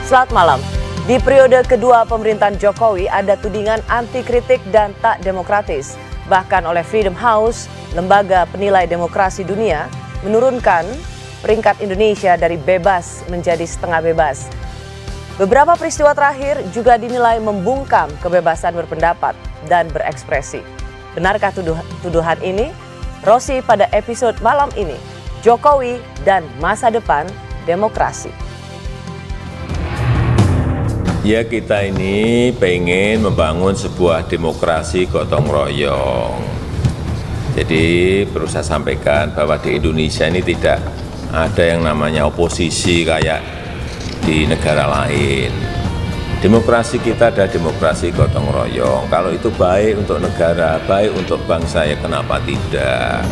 Selamat malam. Di periode kedua pemerintahan Jokowi ada tudingan anti kritik dan tak demokratis. Bahkan oleh Freedom House, lembaga penilai demokrasi dunia, menurunkan peringkat Indonesia dari bebas menjadi setengah bebas. Beberapa peristiwa terakhir juga dinilai membungkam kebebasan berpendapat dan berekspresi. Benarkah tuduhan ini? Rosi pada episode malam ini, Jokowi dan masa depan demokrasi. Ya, kita ini pengen membangun sebuah demokrasi gotong royong. Jadi perlu saya sampaikan bahwa di Indonesia ini tidak ada yang namanya oposisi kayak di negara lain. Demokrasi kita adalah demokrasi gotong royong. Kalau itu baik untuk negara, baik untuk bangsa, ya kenapa tidak?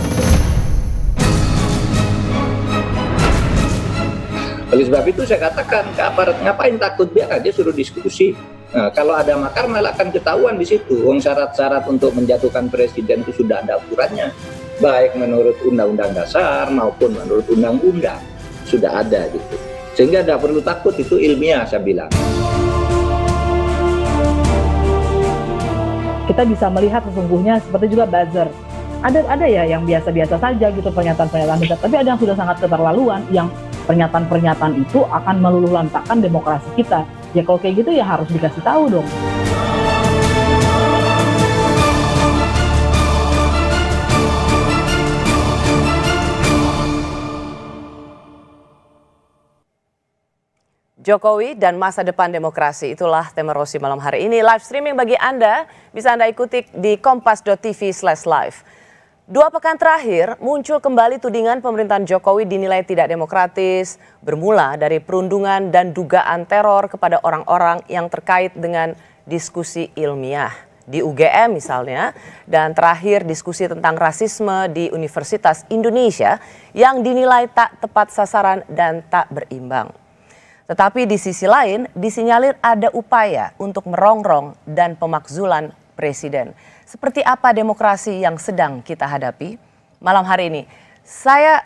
Oleh sebab itu saya katakan ke aparat, ngapain takut, biar aja suruh diskusi. Nah, kalau ada makar malah akan ketahuan di situ. Syarat-syarat untuk menjatuhkan presiden itu sudah ada ukurannya, baik menurut Undang-Undang Dasar maupun menurut Undang-Undang sudah ada gitu. Sehingga tidak perlu takut, itu ilmiah saya bilang. Kita bisa melihat sesungguhnya seperti juga buzzer. Ada ya yang biasa-biasa saja gitu pernyataan-pernyataan kita, tapi ada yang sudah sangat keterlaluan, yang pernyataan-pernyataan itu akan meluluhlantahkan demokrasi kita. Ya kalau kayak gitu ya harus dikasih tahu dong. Jokowi dan masa depan demokrasi, itulah tema Rosi malam hari ini. Live streaming bagi Anda, bisa Anda ikuti di kompas.tv/live. 2 pekan terakhir muncul kembali tudingan pemerintahan Jokowi dinilai tidak demokratis, bermula dari perundungan dan dugaan teror kepada orang-orang yang terkait dengan diskusi ilmiah di UGM misalnya, dan terakhir diskusi tentang rasisme di Universitas Indonesia yang dinilai tak tepat sasaran dan tak berimbang. Tetapi di sisi lain disinyalir ada upaya untuk merongrong dan pemakzulan presiden. Seperti apa demokrasi yang sedang kita hadapi? Malam hari ini saya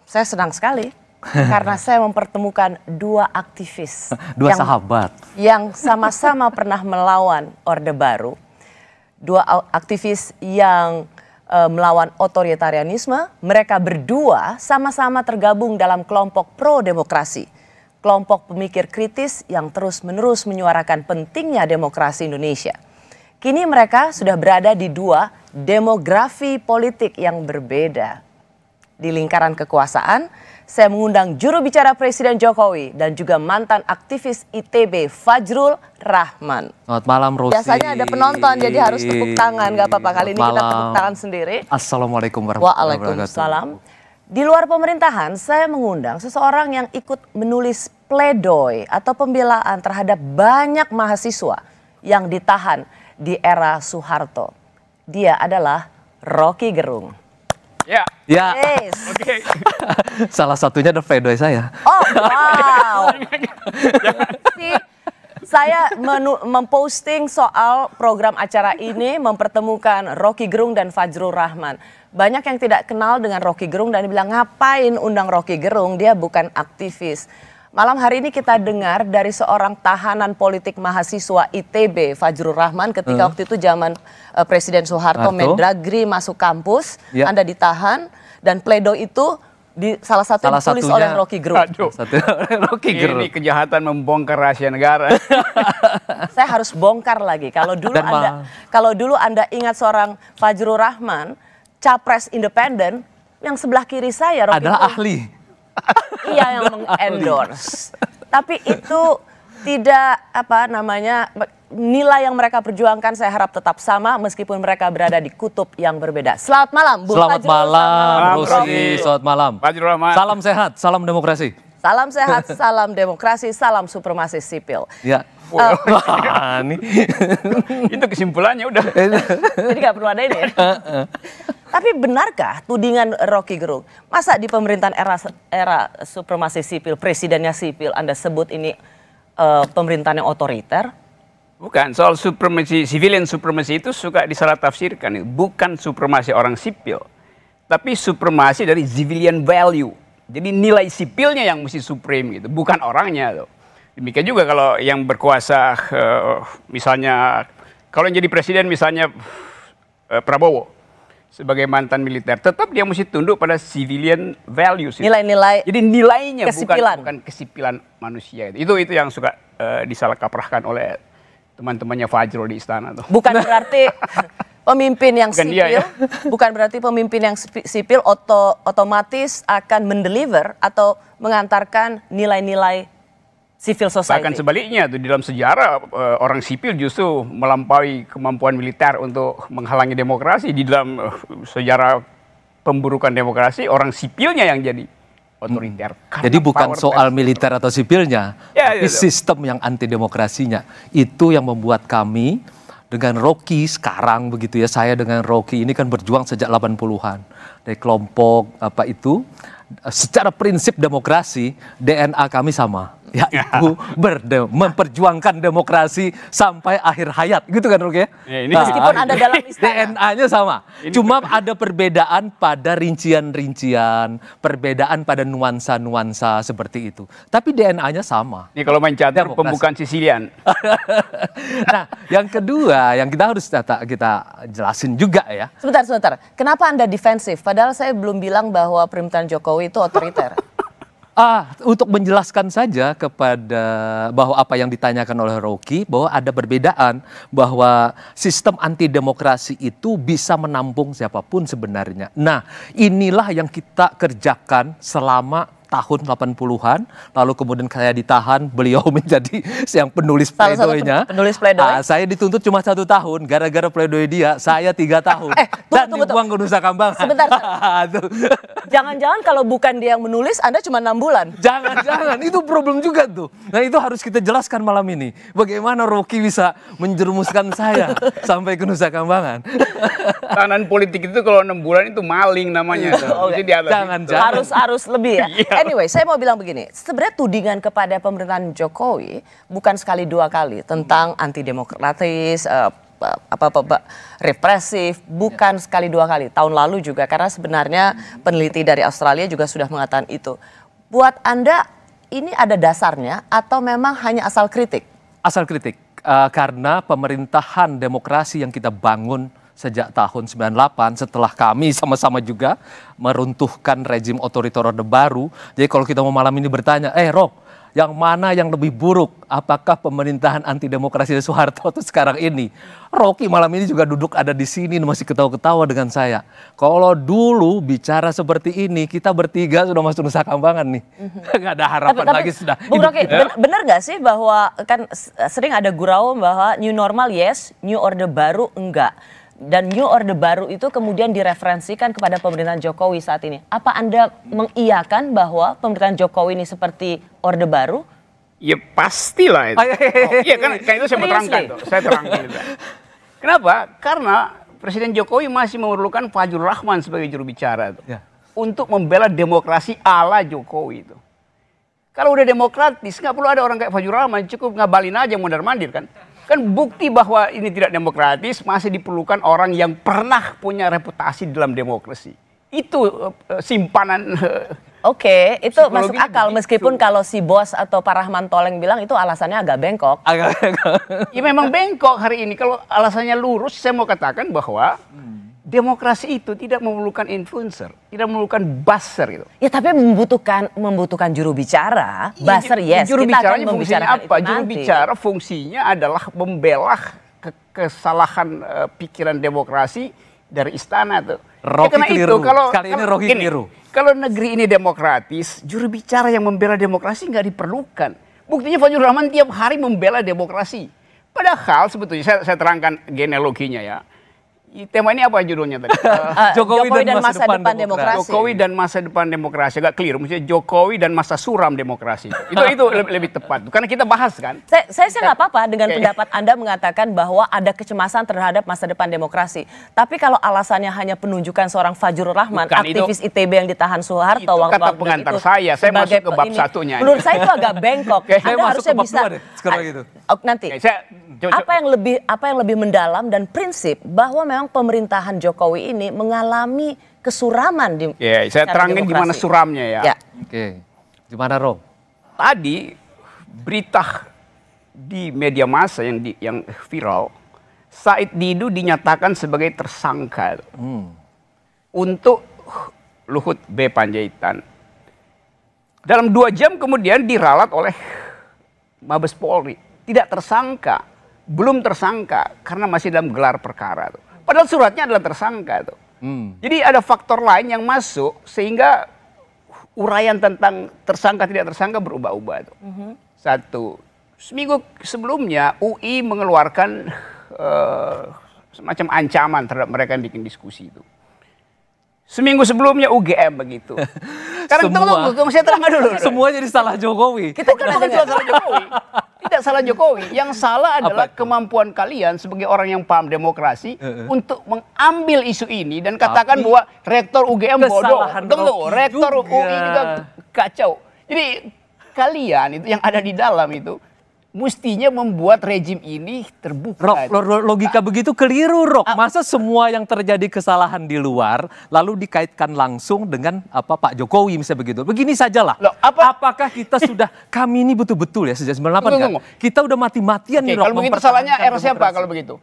senang sekali karena saya mempertemukan 2 aktivis, sahabat yang sama-sama pernah melawan Orde Baru. 2 aktivis yang melawan otoritarianisme. Mereka berdua sama-sama tergabung dalam kelompok pro demokrasi, kelompok pemikir kritis yang terus-menerus menyuarakan pentingnya demokrasi Indonesia. Kini mereka sudah berada di 2 demografi politik yang berbeda. Di lingkaran kekuasaan, saya mengundang juru bicara Presiden Jokowi dan juga mantan aktivis ITB Fajrul Rahman. Selamat malam, Rosi. Biasanya ada penonton jadi harus tepuk tangan, gak apa-apa. Kali ini kita tepuk tangan sendiri. Assalamualaikum warahmatullahi wabarakatuh. Waalaikumsalam. Di luar pemerintahan, saya mengundang seseorang yang ikut menulis pledoi atau pembelaan terhadap banyak mahasiswa yang ditahan di era Soeharto. Dia adalah Rocky Gerung. Ya. Yes. Oke. Salah satunya adalah pledoi saya. Oh, wow. Saya memposting soal program acara ini, mempertemukan Rocky Gerung dan Fajrul Rahman. Banyak yang tidak kenal dengan Rocky Gerung dan bilang, ngapain undang Rocky Gerung, dia bukan aktivis. Malam hari ini kita dengar dari seorang tahanan politik mahasiswa ITB, Fajrul Rahman, ketika waktu itu zaman Presiden Soeharto, Mendagri masuk kampus, Anda ditahan, dan pledoi itu salah satu ditulis oleh Rocky Gerung. Rocky Gerung. Ini kejahatan membongkar rahasia negara. Saya harus bongkar lagi. Kalau dulu Anda ingat seorang Fajrul Rahman, capres independen, yang sebelah kiri saya Rocky adalah Gerung. ahli. Iya, yang mengendorse. Tapi itu tidak nilai yang mereka perjuangkan, saya harap tetap sama meskipun mereka berada di kutub yang berbeda. Selamat malam, Bu Selamat Fajrul. malam, Rosi. Selamat malam. Fajrul Rahman. Salam sehat, salam demokrasi. Salam sehat, salam demokrasi, salam supremasi sipil. Ya. Itu kesimpulannya udah. Jadi gak perlu ada ini ya. Tapi benarkah tudingan Rocky Gerung? Masa di pemerintahan era supremasi sipil, presidennya sipil, Anda sebut ini pemerintahan yang otoriter? Bukan, soal supremasi, civilian supremasi itu suka disalah tafsirkan. Bukan supremasi orang sipil, tapi supremasi dari civilian value. Jadi nilai sipilnya yang mesti supreme gitu, bukan orangnya loh. Demikian juga kalau yang berkuasa, misalnya kalau yang jadi presiden misalnya Prabowo sebagai mantan militer, tetap dia mesti tunduk pada civilian values. Nilai-nilai. Jadi nilainya kesipilan. bukan kesipilan manusia. Itu yang suka disalah kaprahkan oleh teman-temannya Fajrul di istana tuh. Bukan berarti pemimpin yang Bukan dia, sipil, ya. bukan berarti pemimpin yang sipil otomatis akan mendeliver atau mengantarkan nilai-nilai civil society. Bahkan sebaliknya tuh, di dalam sejarah orang sipil justru melampaui kemampuan militer untuk menghalangi demokrasi. Di dalam sejarah pemburukan demokrasi, orang sipilnya yang jadi otoriter. Jadi bukan soal militer atau sipilnya, tapi sistem yang anti demokrasinya. Itu yang membuat kami dengan Rocky sekarang begitu ya, saya dengan Rocky ini kan berjuang sejak 80-an. Dari kelompok apa itu, secara prinsip demokrasi, DNA kami sama. Yaitu memperjuangkan demokrasi sampai akhir hayat, gitu kan Rocky ya? Meskipun Anda dalam istana. DNA-nya sama, cuma ada perbedaan pada rincian-rincian, perbedaan pada nuansa-nuansa seperti itu. Tapi DNA-nya sama. Ini kalau main catur pembukaan Sicilian. Nah, yang kedua yang kita harus kita jelasin juga ya. Sebentar. Kenapa Anda defensif? Padahal saya belum bilang bahwa pemerintahan Jokowi itu otoriter. Untuk menjelaskan saja kepada bahwa apa yang ditanyakan oleh Rocky, bahwa ada perbedaan, bahwa sistem anti demokrasi itu bisa menampung siapapun sebenarnya. Nah, inilah yang kita kerjakan selama tahun 80-an, lalu kemudian saya ditahan, beliau menjadi yang penulis pledoi-nya. Penulis pledoi. Saya dituntut cuma 1 tahun, gara-gara pledoi dia, saya 3 tahun. Dan dibuang ke Nusa Kambangan. Sebentar. Jangan-jangan kalau bukan dia yang menulis, Anda cuma 6 bulan. Jangan, itu problem juga tuh. Nah itu harus kita jelaskan malam ini. Bagaimana Rocky bisa menjerumuskan saya sampai ke Nusa Kambangan. Tahanan politik itu kalau 6 bulan itu maling namanya. Jangan. Harus lebih ya. Anyway, saya mau bilang begini, sebenarnya tudingan kepada pemerintahan Jokowi bukan sekali 2 kali tentang anti demokratis, represif, bukan sekali 2 kali. Tahun lalu juga, karena sebenarnya peneliti dari Australia juga sudah mengatakan itu. Buat Anda ini ada dasarnya atau memang hanya asal kritik? Asal kritik, karena pemerintahan demokrasi yang kita bangun sejak tahun 98 setelah kami sama-sama juga meruntuhkan rezim otoriter Orde Baru. Jadi kalau kita mau malam ini bertanya, Rock, yang mana yang lebih buruk? Apakah pemerintahan anti demokrasi Soeharto atau sekarang ini? Rocky malam ini juga duduk ada di sini masih ketawa-ketawa dengan saya. Kalau dulu bicara seperti ini, kita bertiga sudah masuk Nusa Kambangan nih. Nggak ada harapan lagi sudah. Bung Rocky, benar nggak sih bahwa kan sering ada gurau bahwa new normal yes, new orde baru enggak. Dan new orde baru itu kemudian direferensikan kepada pemerintahan Jokowi saat ini. Apa Anda mengiyakan bahwa pemerintahan Jokowi ini seperti orde baru? Ya pastilah itu. Iya kan itu saya mau terangkan tuh. Saya terangkan itu. Kenapa? Karena Presiden Jokowi masih memerlukan Fajrul Rahman sebagai juru bicara itu. Untuk membela demokrasi ala Jokowi itu. Kalau udah demokratis nggak perlu ada orang kayak Fajrul Rahman, cukup ngabalin aja mondar-mandir kan. Kan bukti bahwa ini tidak demokratis masih diperlukan orang yang pernah punya reputasi dalam demokrasi. Itu simpanan. Oke, itu masuk akal meskipun kalau si bos atau Pak Rahman Toleng bilang itu alasannya agak bengkok. Ya memang bengkok hari ini. Kalau alasannya lurus, saya mau katakan bahwa demokrasi itu tidak memerlukan influencer, tidak memerlukan buzzer itu. Ya tapi membutuhkan juru bicara, buzzer yes. Juru kita bicaranya fungsinya apa? Juru bicara fungsinya adalah membela kesalahan pikiran demokrasi dari istana tuh. Karena itu kali ini Rocky keliru. Kalau negeri ini demokratis, juru bicara yang membela demokrasi nggak diperlukan. Buktinya Fajrul Rahman tiap hari membela demokrasi. Padahal sebetulnya saya terangkan genealoginya ya. Tema ini apa judulnya tadi? Jokowi dan masa depan demokrasi. Jokowi dan masa depan demokrasi. Agak clear. Maksudnya Jokowi dan masa suram demokrasi. Itu lebih tepat. Karena kita bahas kan. Saya nggak apa-apa dengan pendapat Anda mengatakan bahwa ada kecemasan terhadap masa depan demokrasi. Tapi kalau alasannya hanya penunjukan seorang Fajrul Rahman, aktivis ITB yang ditahan Soeharto. Itu kata pengantar saya. Saya masuk ke bab satunya. Menurut saya itu agak bengkok. Anda harusnya bisa. Nanti. Apa yang lebih mendalam dan prinsip bahwa memang pemerintahan Jokowi ini mengalami kesuraman di saya terangin gimana suramnya ya. Oke. Gimana Rom? Tadi berita di media massa yang viral, Said Didu dinyatakan sebagai tersangka untuk Luhut B. Panjaitan. Dalam 2 jam kemudian diralat oleh Mabes Polri. Tidak tersangka, belum tersangka karena masih dalam gelar perkara. Padahal suratnya adalah tersangka. Jadi ada faktor lain yang masuk sehingga uraian tentang tersangka tidak tersangka berubah-ubah. Satu, seminggu sebelumnya UI mengeluarkan semacam ancaman terhadap mereka yang bikin diskusi itu. Seminggu sebelumnya UGM begitu. Sekarang tunggu, saya terangkan dulu. Semua jadi salah Jokowi. Kita bukan salah Jokowi. Tidak salah Jokowi. Yang salah adalah kemampuan kalian sebagai orang yang paham demokrasi untuk mengambil isu ini dan katakan bahwa rektor UGM bodoh. Tunggu, rektor UI juga kacau. Jadi kalian itu yang ada di dalam itu mestinya membuat rejim ini terbuka. Logika begitu keliru, Rok. Masa semua yang terjadi kesalahan di luar lalu dikaitkan langsung dengan Pak Jokowi misalnya begitu. Begini sajalah. Apakah kita sudah, kami ini betul-betul ya sejak 98 kan? Kita udah mati-matian nih, Rok. Kalau begitu salahnya era siapa kalau begitu?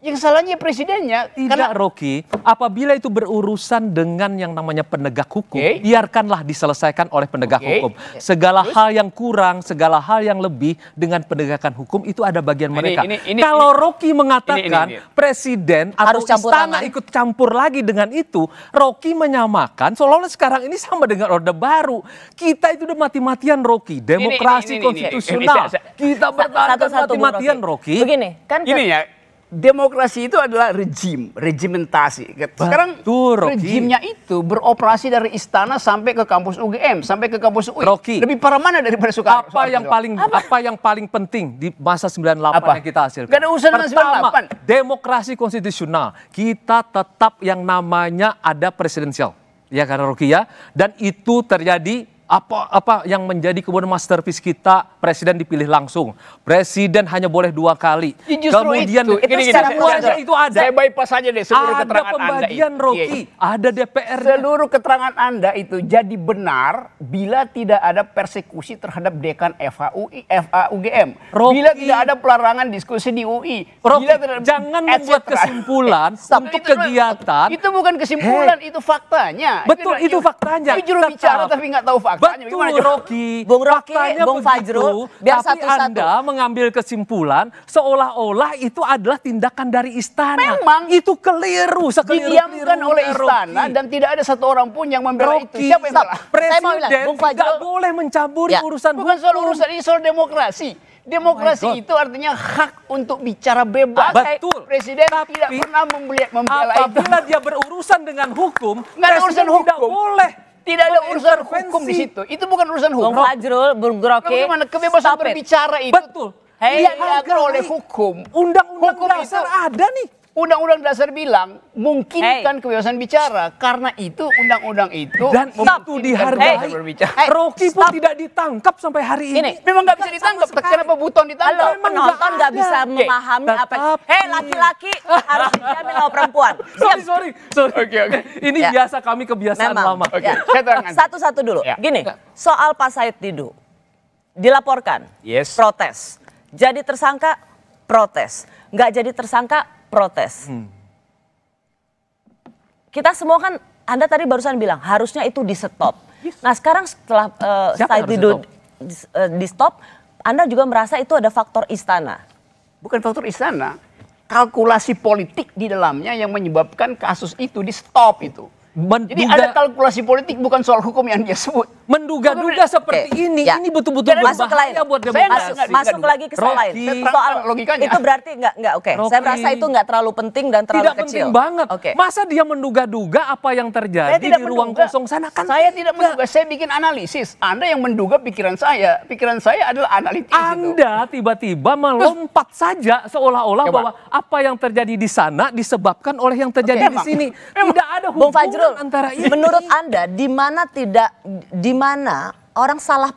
Yang salahnya presidennya. Tidak, Rocky. Apabila itu berurusan dengan yang namanya penegak hukum, biarkanlah diselesaikan oleh penegak hukum. Segala hal yang kurang, segala hal yang lebih dengan penegakan hukum itu ada bagian mereka. Kalau Rocky mengatakan presiden atau istana ikut campur lagi dengan itu, Rocky menyamakan seolah-olah sekarang ini sama dengan Orde Baru. Kita itu udah mati-matian, Rocky. Demokrasi konstitusional. Kita bertahan mati-matian, Rocky. Begini, kan ini ya. Demokrasi itu adalah regimentasi. Sekarang rejimnya itu beroperasi dari istana sampai ke kampus UGM, sampai ke kampus UI. Rocky, lebih parah mana daripada Soekarno? Apa yang paling penting di masa 98 yang kita hasilkan? Gak ada urusan dengan 98. Demokrasi konstitusional. Kita tetap yang namanya ada presidensial. Ya karena Rocky ya. Dan itu terjadi apa yang menjadi kemudian masterpiece kita, presiden dipilih langsung. Presiden hanya boleh 2 kali. Kemudian itu ada. Saya bypass saja deh seluruh keterangan Anda itu. Rocky, ada DPR. Seluruh keterangan Anda itu jadi benar bila tidak ada persekusi terhadap dekan FAUGM. Bila tidak ada pelarangan diskusi di UI. Jangan membuat kesimpulan untuk kegiatan. Itu bukan kesimpulan, itu faktanya. Betul, itu faktanya. Itu juru bicara tapi nggak tahu faktanya. Betul, Rocky. Bung Fajrul, biar tapi Anda mengambil kesimpulan seolah-olah itu adalah tindakan dari istana. Memang itu keliru, didiamkan oleh istana dan tidak ada satu orang pun yang membela itu. Siapa yang salah? Presiden tidak boleh mencampuri urusan bukan soal urusan, ini soal demokrasi. Demokrasi itu artinya hak untuk bicara bebas. Betul. Presiden tidak pernah membela itu. Apabila dia berurusan dengan hukum, nggak ada urusan hukum. Tidak boleh. Tidak ada urusan hukum di situ. Itu bukan urusan hukum. Bung Fajrul, Bung Rocky. Bagaimana kebebasan berbicara itu? Betul. Diatur oleh hukum. Undang-undang dasar ada nih. Undang-undang dasar bilang mungkinkan kebebasan bicara, karena itu undang-undang itu dan itu dihargai. Rocky pun tidak ditangkap sampai hari ini. Memang nggak bisa ditangkap. Kenapa Buton ditangkap? Penonton nggak bisa memahami apa. Laki-laki harus dijamin sama perempuan. Sorry. Oke. Ini biasa kami kebiasaan lama. Satu-satu dulu. Gini, soal Pak Said Didu dilaporkan, protes. Jadi tersangka, protes. Nggak jadi tersangka, protes. Kita semua kan, Anda tadi barusan bilang harusnya itu di stop. Nah sekarang setelah Said Didu di stop, Anda juga merasa itu ada faktor istana. Bukan faktor istana, kalkulasi politik di dalamnya yang menyebabkan kasus itu di stop itu. Jadi ada kalkulasi politik, bukan soal hukum yang dia sebut. Menduga-duga seperti ini betul-betul berbahaya buat demokrasi. Masuk lagi ke soal lain. Soal logikanya. Itu berarti nggak oke. Saya merasa itu nggak terlalu penting dan terlalu tidak kecil. Tidak penting banget. Masa dia menduga-duga apa yang terjadi di ruang kosong sana kan? Saya tidak menduga, saya bikin analisis. Anda yang menduga pikiran saya. Pikiran saya adalah analitis. Anda tiba-tiba melompat saja seolah-olah bahwa apa yang terjadi di sana disebabkan oleh yang terjadi di sini. Tidak ada hubungan antara ini. Menurut Anda di mana orang salah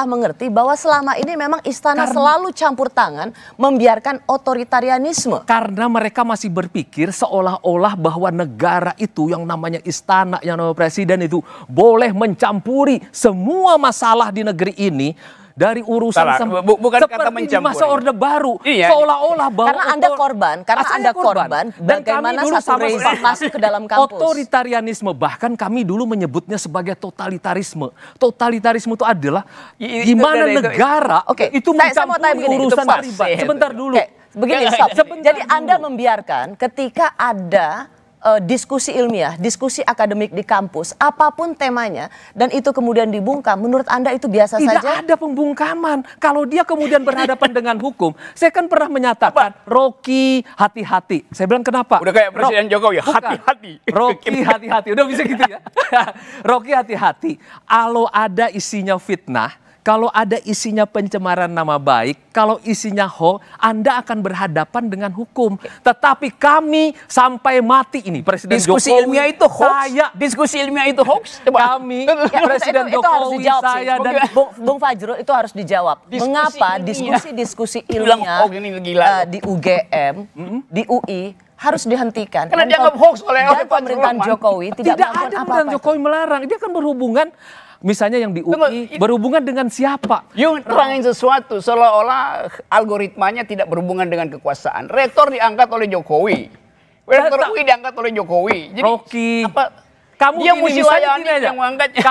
mengerti bahwa selama ini memang istana selalu campur tangan membiarkan otoritarianisme? Karena mereka masih berpikir seolah-olah bahwa negara itu yang namanya istana, yang namanya presiden itu boleh mencampuri semua masalah di negeri ini dari urusan bukan seperti kata di mencampur. masa Orde Baru. Iya. Seolah-olah bahwa karena Anda korban, dan bagaimana kami dulu satu rezim masuk ke dalam kampus. Otoritarianisme, bahkan kami dulu menyebutnya sebagai totalitarisme. Totalitarisme itu adalah di mana negara itu mencampuri urusan pribadi. Sebentar dulu. Begini, stop. Jadi Anda membiarkan ketika ada diskusi ilmiah, diskusi akademik di kampus, apapun temanya, dan itu kemudian dibungkam, menurut Anda itu biasa saja? Tidak ada pembungkaman. Kalau dia kemudian berhadapan dengan hukum, saya kan pernah menyatakan, Rocky hati-hati. Saya bilang kenapa? Udah kayak Presiden Jokowi, hati-hati. Rocky hati-hati, udah bisa gitu ya. Rocky hati-hati. Kalau ada isinya fitnah, kalau ada isinya pencemaran nama baik, kalau isinya hoax, Anda akan berhadapan dengan hukum. Tetapi kami sampai mati ini, Presiden diskusi Jokowi, ilmiah itu hoax. Diskusi ilmiah itu hoax. Coba. Kami, Presiden Jokowi, saya dan Bung Fajrul itu harus dijawab. Mengapa diskusi-diskusi ilmiah di UGM, di UI harus dihentikan? Karena dianggap hoax oleh pemerintahan Jokowi tidak ada pemerintahan Jokowi melarang. Dia kan berhubungan. Misalnya yang di UI berhubungan dengan siapa? Yung terangin sesuatu seolah-olah algoritmanya tidak berhubungan dengan kekuasaan. Rektor diangkat oleh Jokowi. Rektor UI diangkat oleh Jokowi. Jadi Rocky, kamu dia gini, yang mengangkatnya.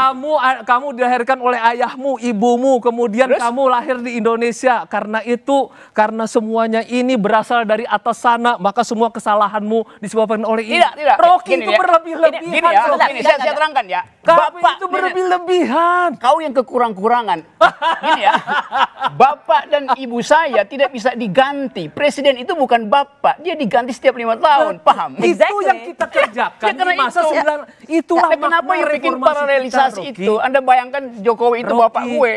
Kamu dilahirkan oleh ayahmu, ibumu, kemudian kamu lahir di Indonesia. Karena semuanya ini berasal dari atas sana, maka semua kesalahanmu disebabkan oleh ini. Tidak. Rocky itu berlebih-lebihan. Gini, saya terangkan ya. Bapak itu berlebih-lebihan. Kau yang kekurang-kurangan. Gini ya. Bapak dan ibu saya tidak bisa diganti. Presiden itu bukan bapak, dia diganti setiap 5 tahun. Paham? Itu yang kita kerjakan di masa 9. Itulah kenapa yang bikin paralelisasi itu? Anda bayangkan Jokowi itu bapak gue.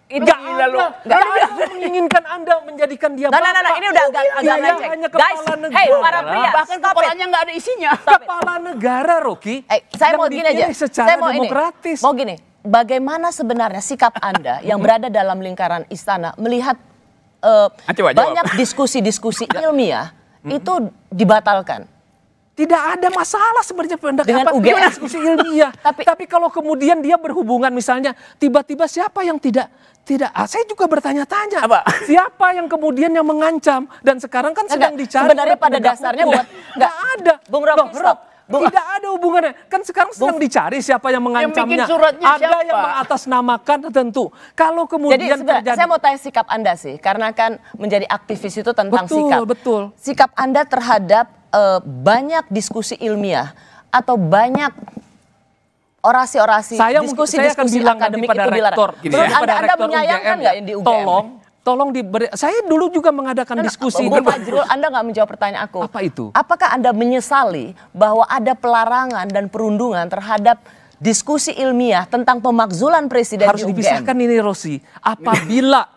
Enggak ada menginginkan Anda menjadikan dia bapak. Nah, ini udah agak melenceng. Guys, hey para pria, bahkan kepalanya nggak ada isinya. Kepala negara, Rocky. Saya mau gini aja. Saya mau demokratis. Mau gini, bagaimana sebenarnya sikap Anda yang berada dalam lingkaran istana melihat banyak diskusi-diskusi ilmiah itu dibatalkan? Tidak ada masalah sebenarnya dengan UGM diskusi ilmiah. Tapi kalau kemudian dia berhubungan misalnya tiba-tiba siapa yang tidak saya juga bertanya-tanya. Siapa yang kemudian yang mengancam dan sekarang kan sedang dicari. Sebenarnya pada dasarnya nggak ada. Bung Rocky, stop. Tidak ada hubungannya. Kan sekarang sedang dicari siapa yang mengancamnya. Ada yang mengatasnamakan tentu. Kalau kemudian terjadi. Saya mau tanya sikap Anda sih. Karena kan menjadi aktivis itu tentang sikap. Betul. Sikap Anda terhadap banyak diskusi ilmiah atau banyak orasi-orasi diskusi akademik itu dilarang. Anda menyayangkan nggak yang di UGM? Tolong diberi. Saya dulu juga mengadakan diskusi. Bung Fajrul, Anda nggak menjawab pertanyaan aku. Apa itu? Apakah Anda menyesali bahwa ada pelarangan dan perundungan terhadap diskusi ilmiah tentang pemakzulan presiden harus di UGM? Dipisahkan ini, Rosi. Apabila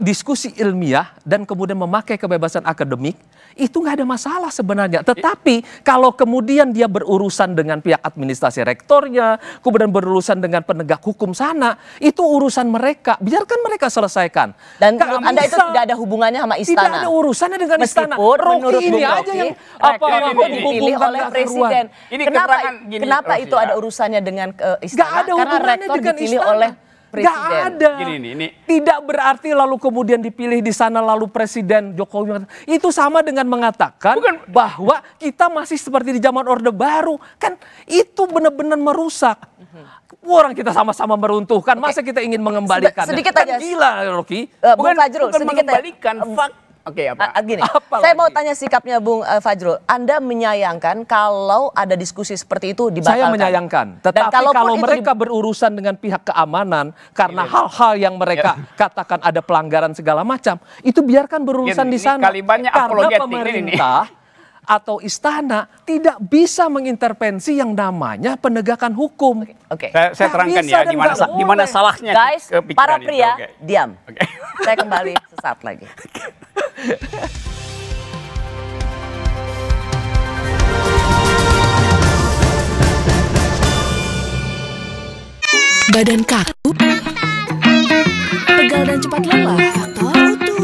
diskusi ilmiah dan kemudian memakai kebebasan akademik, itu nggak ada masalah sebenarnya. Tetapi kalau kemudian dia berurusan dengan pihak administrasi rektornya, kemudian berurusan dengan penegak hukum sana, itu urusan mereka. Biarkan mereka selesaikan. Dan menurut Anda itu tidak ada hubungannya sama istana? Tidak ada urusannya dengan istana. Menurut ini aja yang dipilih oleh presiden. Kenapa itu ada urusannya dengan istana? Karena rektor dipilih oleh presiden. Gak ada. Tidak berarti lalu kemudian dipilih di sana lalu Presiden Jokowi. Itu sama dengan mengatakan bahwa kita masih seperti di zaman Orde Baru. Kan itu benar-benar merusak. Orang kita sama-sama meruntuhkan. Masa kita ingin mengembalikan? Sedikit aja. Gila, Rocky. Bung Fajrul, sedikit mengembalikan fakta. Gini, saya mau tanya sikapnya Bung Fajrul. Anda menyayangkan kalau ada diskusi seperti itu dibatalkan? Saya menyayangkan. Tetapi kalau mereka berurusan dengan pihak keamanan karena hal-hal yang mereka katakan ada pelanggaran segala macam, itu biarkan berurusan di sana. Karena pemerintah atau istana tidak bisa mengintervensi yang namanya penegakan hukum. Saya terangkan ya di mana salahnya. Guys, para pria, diam. Saya kembali sesaat lagi. Badan kaku, pegal dan cepat lelah. Faktor U.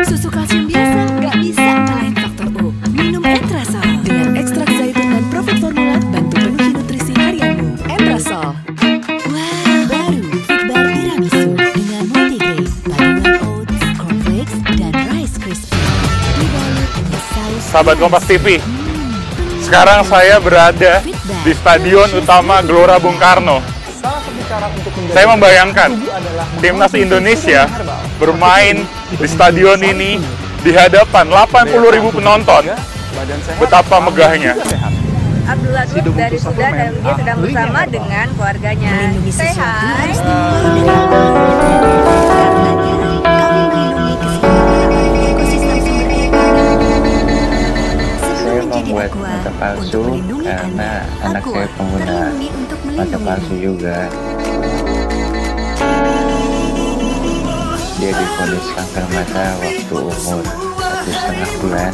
Susu kalsium biasa nggak bisa ngalahin faktor U. Minum Entrasol dengan ekstrak zaitun dan profit formula bantu penuhi nutrisi harianmu. Entrasol. Wah, baru Fitbar Tiramisu dengan multigrain. sahabat Kompas TV. Sekarang saya berada di Stadion Utama Gelora Bung Karno. Saya membayangkan timnas Indonesia bermain di stadion ini di hadapan 80.000 penonton. Betapa megahnya. Abdullah Group dari Sudan dan dia sedang bersama dengan keluarganya. Say hi. Saya membuat mata palsu karena anak saya pengguna mata palsu juga. Dia divonis kanker mata waktu umur 1,5 bulan.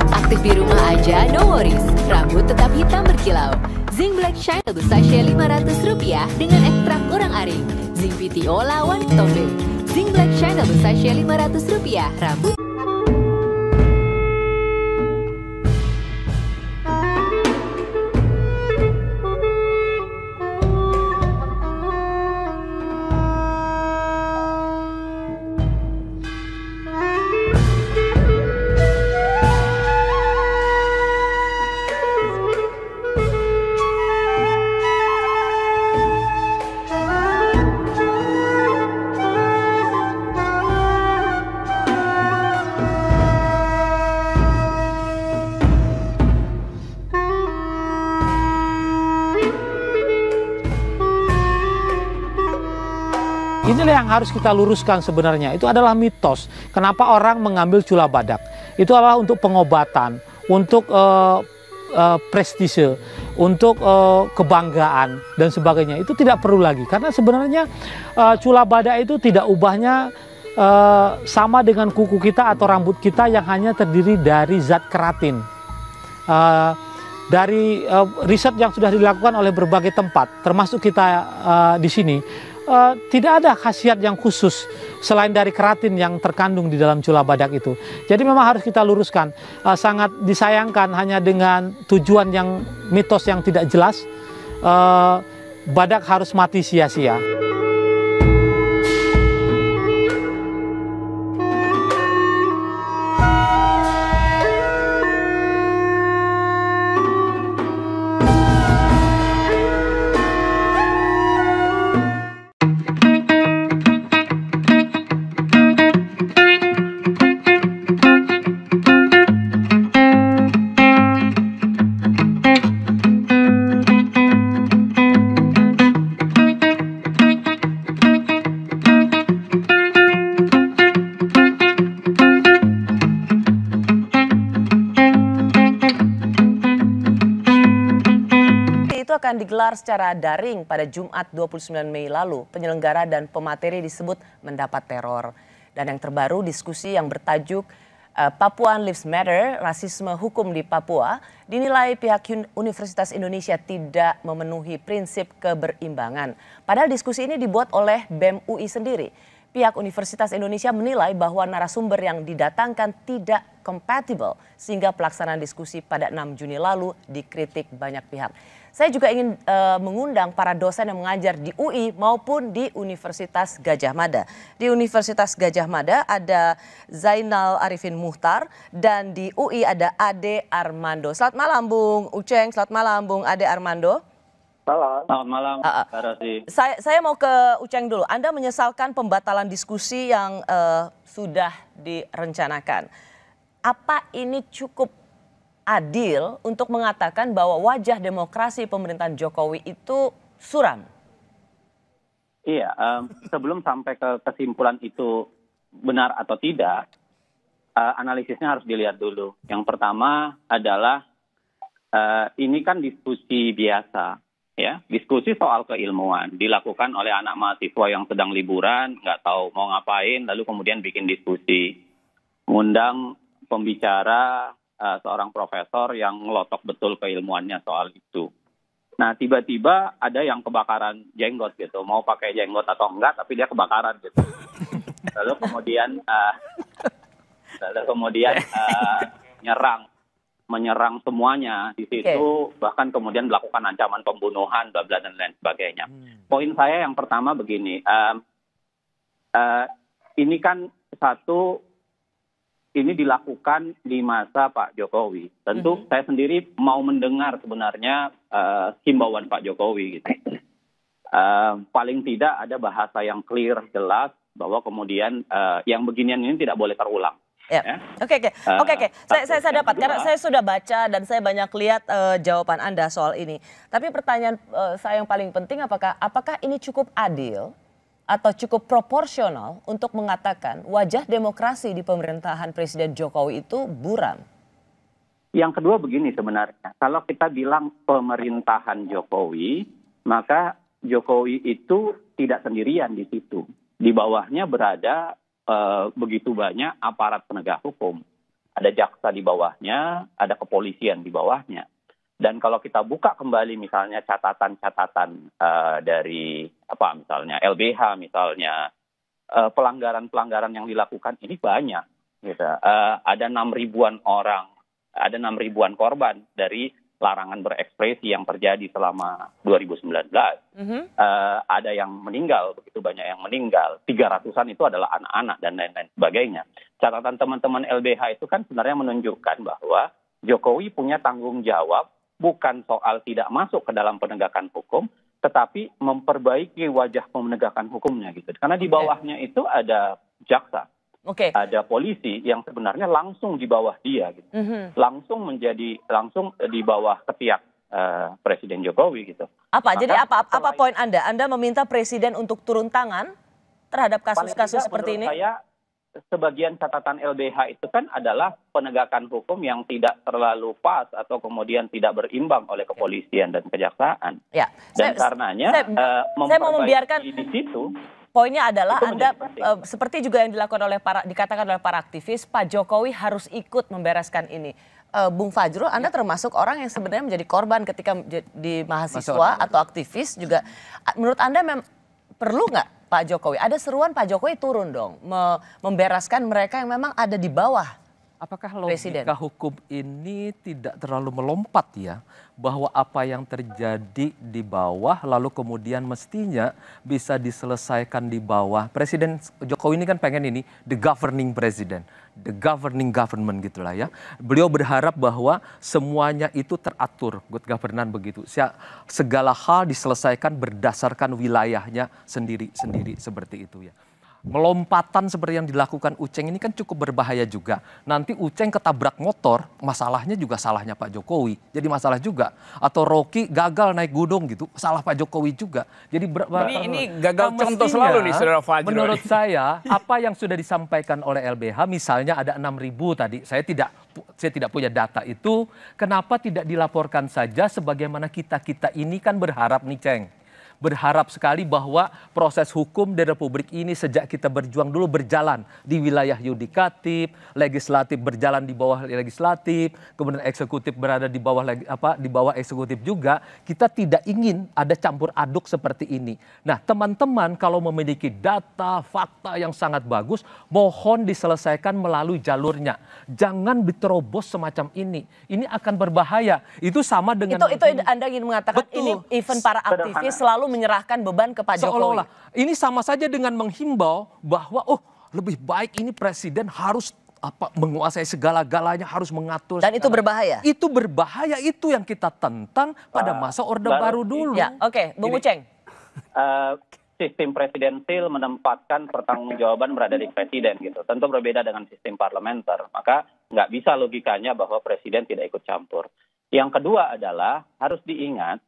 Aktif di rumah aja, no worries. Rambut tetap hitam berkilau. Zing Black Shine satu sachet Rp500 dengan ekstrak urang-aring. Zing PTO lawan tobe. Zing Black Shine satu sachet Rp500. Rambut. Inilah yang harus kita luruskan sebenarnya. Itu adalah mitos. Kenapa orang mengambil cula badak? Itu adalah untuk pengobatan, untuk prestise, untuk kebanggaan dan sebagainya. Itu tidak perlu lagi. Karena sebenarnya cula badak itu tidak ubahnya sama dengan kuku kita atau rambut kita yang hanya terdiri dari zat keratin. Dari riset yang sudah dilakukan oleh berbagai tempat, termasuk kita di sini, tidak ada khasiat yang khusus selain dari keratin yang terkandung di dalam cula badak itu. Jadi memang harus kita luruskan. Sangat disayangkan hanya dengan tujuan yang mitos yang tidak jelas, badak harus mati sia-sia. Akan digelar secara daring pada Jumat 29 Mei lalu. Penyelenggara dan pemateri disebut mendapat teror. Dan yang terbaru, diskusi yang bertajuk Papuan Lives Matter, rasisme hukum di Papua, dinilai pihak Universitas Indonesia tidak memenuhi prinsip keberimbangan. Padahal diskusi ini dibuat oleh BEM UI sendiri. Pihak Universitas Indonesia menilai bahwa narasumber yang didatangkan tidak kompatibel sehingga pelaksanaan diskusi pada 6 Juni lalu dikritik banyak pihak. Saya juga ingin mengundang para dosen yang mengajar di UI maupun di Universitas Gadjah Mada. Di Universitas Gadjah Mada ada Zainal Arifin Muhtar dan di UI ada Ade Armando. Selamat malam Bung Uceng, selamat malam Bung Ade Armando. Selamat malam, Mbak Rosi. Saya mau ke Uceng dulu. Anda menyesalkan pembatalan diskusi yang sudah direncanakan. Apa ini cukup adil untuk mengatakan bahwa wajah demokrasi pemerintahan Jokowi itu suram? Iya, sebelum sampai ke kesimpulan itu benar atau tidak, analisisnya harus dilihat dulu. Yang pertama adalah ini kan diskusi biasa, ya, diskusi soal keilmuan dilakukan oleh anak mahasiswa yang sedang liburan, nggak tahu mau ngapain, lalu kemudian bikin diskusi, mengundang pembicara seorang profesor yang ngelotok betul keilmuannya soal itu. Nah, tiba-tiba ada yang kebakaran jenggot gitu, mau pakai jenggot atau enggak, tapi dia kebakaran gitu. Lalu kemudian menyerang semuanya di situ, bahkan kemudian melakukan ancaman pembunuhan, bla bla dan lain sebagainya. Poin saya yang pertama begini, Ini kan ini dilakukan di masa Pak Jokowi. Tentu saya sendiri mau mendengar sebenarnya himbauan Pak Jokowi gitu. Paling tidak ada bahasa yang clear, jelas bahwa kemudian yang beginian ini tidak boleh terulang. Ya. Oke. Saya dapat karena saya sudah baca dan saya banyak lihat jawaban Anda soal ini. Tapi pertanyaan saya yang paling penting apakah ini cukup adil atau cukup proporsional untuk mengatakan wajah demokrasi di pemerintahan Presiden Jokowi itu buram? Yang kedua begini sebenarnya, kalau kita bilang pemerintahan Jokowi, maka Jokowi itu tidak sendirian di situ. Di bawahnya berada begitu banyak aparat penegak hukum. Ada jaksa di bawahnya, ada kepolisian di bawahnya. Dan kalau kita buka kembali misalnya catatan-catatan dari misalnya LBH misalnya, pelanggaran-pelanggaran yang dilakukan ini banyak. Gitu. Ada 6.000-an orang, ada 6.000-an korban dari larangan berekspresi yang terjadi selama 2019. Ada yang meninggal, begitu banyak yang meninggal. 300-an itu adalah anak-anak dan lain-lain sebagainya. Catatan teman-teman LBH itu kan sebenarnya menunjukkan bahwa Jokowi punya tanggung jawab bukan soal tidak masuk ke dalam penegakan hukum, tetapi memperbaiki wajah penegakan hukumnya gitu. Karena di bawahnya itu ada jaksa. Ada polisi yang sebenarnya langsung di bawah dia, gitu. Langsung di bawah ketiak Presiden Jokowi gitu. Jadi apa poin Anda? Anda meminta Presiden untuk turun tangan terhadap kasus-kasus seperti ini? Saya sebagian catatan LBH itu kan adalah penegakan hukum yang tidak terlalu pas atau kemudian tidak berimbang oleh kepolisian dan kejaksaan. Ya. Dan karenanya saya mau membiarkan di situ. Poinnya adalah Anda seperti juga yang dilakukan oleh dikatakan oleh para aktivis, Pak Jokowi harus ikut membereskan ini. Bung Fajrul, Anda termasuk orang yang sebenarnya menjadi korban ketika di mahasiswa atau aktivis juga. Menurut Anda perlu nggak Pak Jokowi? Ada seruan Pak Jokowi turun dong, membereskan mereka yang memang ada di bawah. Apakah logika hukum ini tidak terlalu melompat ya? Bahwa apa yang terjadi di bawah lalu kemudian mestinya bisa diselesaikan di bawah. Presiden Jokowi ini kan pengen ini the governing president, the governing government gitulah ya. Beliau berharap bahwa semuanya itu teratur, good governance begitu. Segala hal diselesaikan berdasarkan wilayahnya sendiri-sendiri seperti itu ya. Melompatan seperti yang dilakukan Uceng ini kan cukup berbahaya juga. Nanti Uceng ketabrak motor, masalahnya juga salahnya Pak Jokowi. Jadi masalah juga. Atau Rocky gagal naik gunung gitu, salah Pak Jokowi juga. Jadi ini gagal contoh selalu nih Saudara Fajrul. Menurut saya, apa yang sudah disampaikan oleh LBH, misalnya ada 6.000 tadi, saya tidak punya data itu, kenapa tidak dilaporkan saja sebagaimana kita ini kan berharap nih Ceng. Berharap sekali bahwa proses hukum di Republik ini sejak kita berjuang dulu berjalan di wilayah yudikatif, legislatif berjalan di bawah legislatif, kemudian eksekutif berada di bawah eksekutif juga. Kita tidak ingin ada campur aduk seperti ini. Nah, teman-teman kalau memiliki data, fakta yang sangat bagus, mohon diselesaikan melalui jalurnya. Jangan diterobos semacam ini. Ini akan berbahaya. Itu sama dengan itu Anda ingin mengatakan ini event para aktivis selalu menyerahkan beban ke Pak Jokowi. Seolah-olah ini sama saja dengan menghimbau bahwa lebih baik ini presiden harus menguasai segala-galanya, harus mengatur. Dan itu berbahaya. Itu berbahaya, itu yang kita tentang pada masa Orde Baru dulu. Ya, oke, Bung Uceng. Sistem presidensil menempatkan pertanggungjawaban berada di presiden gitu. Tentu berbeda dengan sistem parlementer. Maka nggak bisa logikanya bahwa presiden tidak ikut campur. Yang kedua adalah harus diingat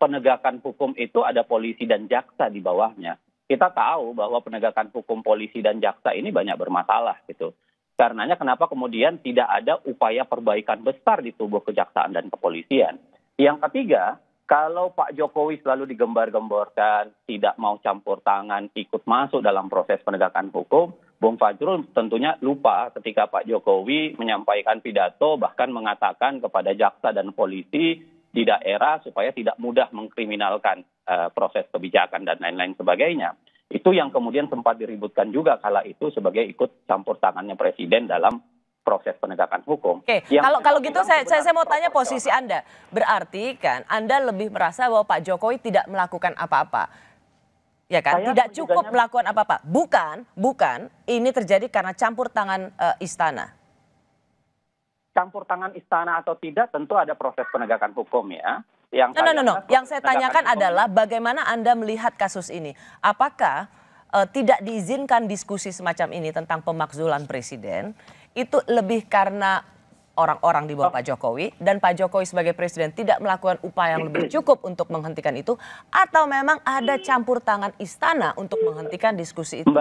penegakan hukum itu ada polisi dan jaksa di bawahnya. Kita tahu bahwa penegakan hukum polisi dan jaksa ini banyak bermasalah gitu. Karenanya kenapa kemudian tidak ada upaya perbaikan besar di tubuh kejaksaan dan kepolisian. Yang ketiga, kalau Pak Jokowi selalu digembar-gemborkan, tidak mau campur tangan, ikut masuk dalam proses penegakan hukum, Bung Fajrul tentunya lupa ketika Pak Jokowi menyampaikan pidato bahkan mengatakan kepada jaksa dan polisi di daerah supaya tidak mudah mengkriminalkan proses kebijakan dan lain-lain sebagainya. Itu yang kemudian sempat diributkan juga kala itu sebagai ikut campur tangannya presiden dalam proses penegakan hukum. Oke, kalau gitu saya mau tanya posisi Anda. Berarti kan Anda lebih merasa bahwa Pak Jokowi tidak melakukan apa-apa. Ya kan, tidak cukup melakukan apa-apa. Bukan, ini terjadi karena campur tangan istana. Campur tangan istana atau tidak tentu ada proses penegakan hukum ya. Yang saya tanyakan adalah bagaimana Anda melihat kasus ini? Apakah tidak diizinkan diskusi semacam ini tentang pemakzulan presiden itu lebih karena orang-orang di bawah Pak Jokowi dan Pak Jokowi sebagai presiden tidak melakukan upaya yang lebih cukup untuk menghentikan itu, atau memang ada campur tangan istana untuk menghentikan diskusi itu?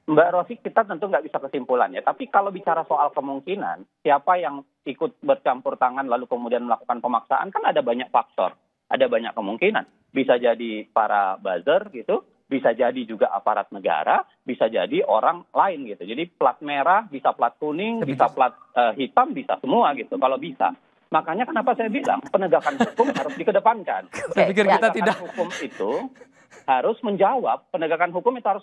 Mbak Rosi, kita tentu nggak bisa kesimpulan ya. Tapi kalau bicara soal kemungkinan, siapa yang ikut bercampur tangan lalu kemudian melakukan pemaksaan, kan ada banyak faktor. Ada banyak kemungkinan. Bisa jadi para buzzer gitu, bisa jadi juga aparat negara, bisa jadi orang lain gitu. Jadi plat merah, bisa plat kuning, bisa plat hitam, bisa semua gitu kalau bisa. Makanya kenapa saya bilang penegakan hukum harus dikedepankan. Saya pikir kita tidak. Hukum itu harus menjawab, penegakan hukum itu harus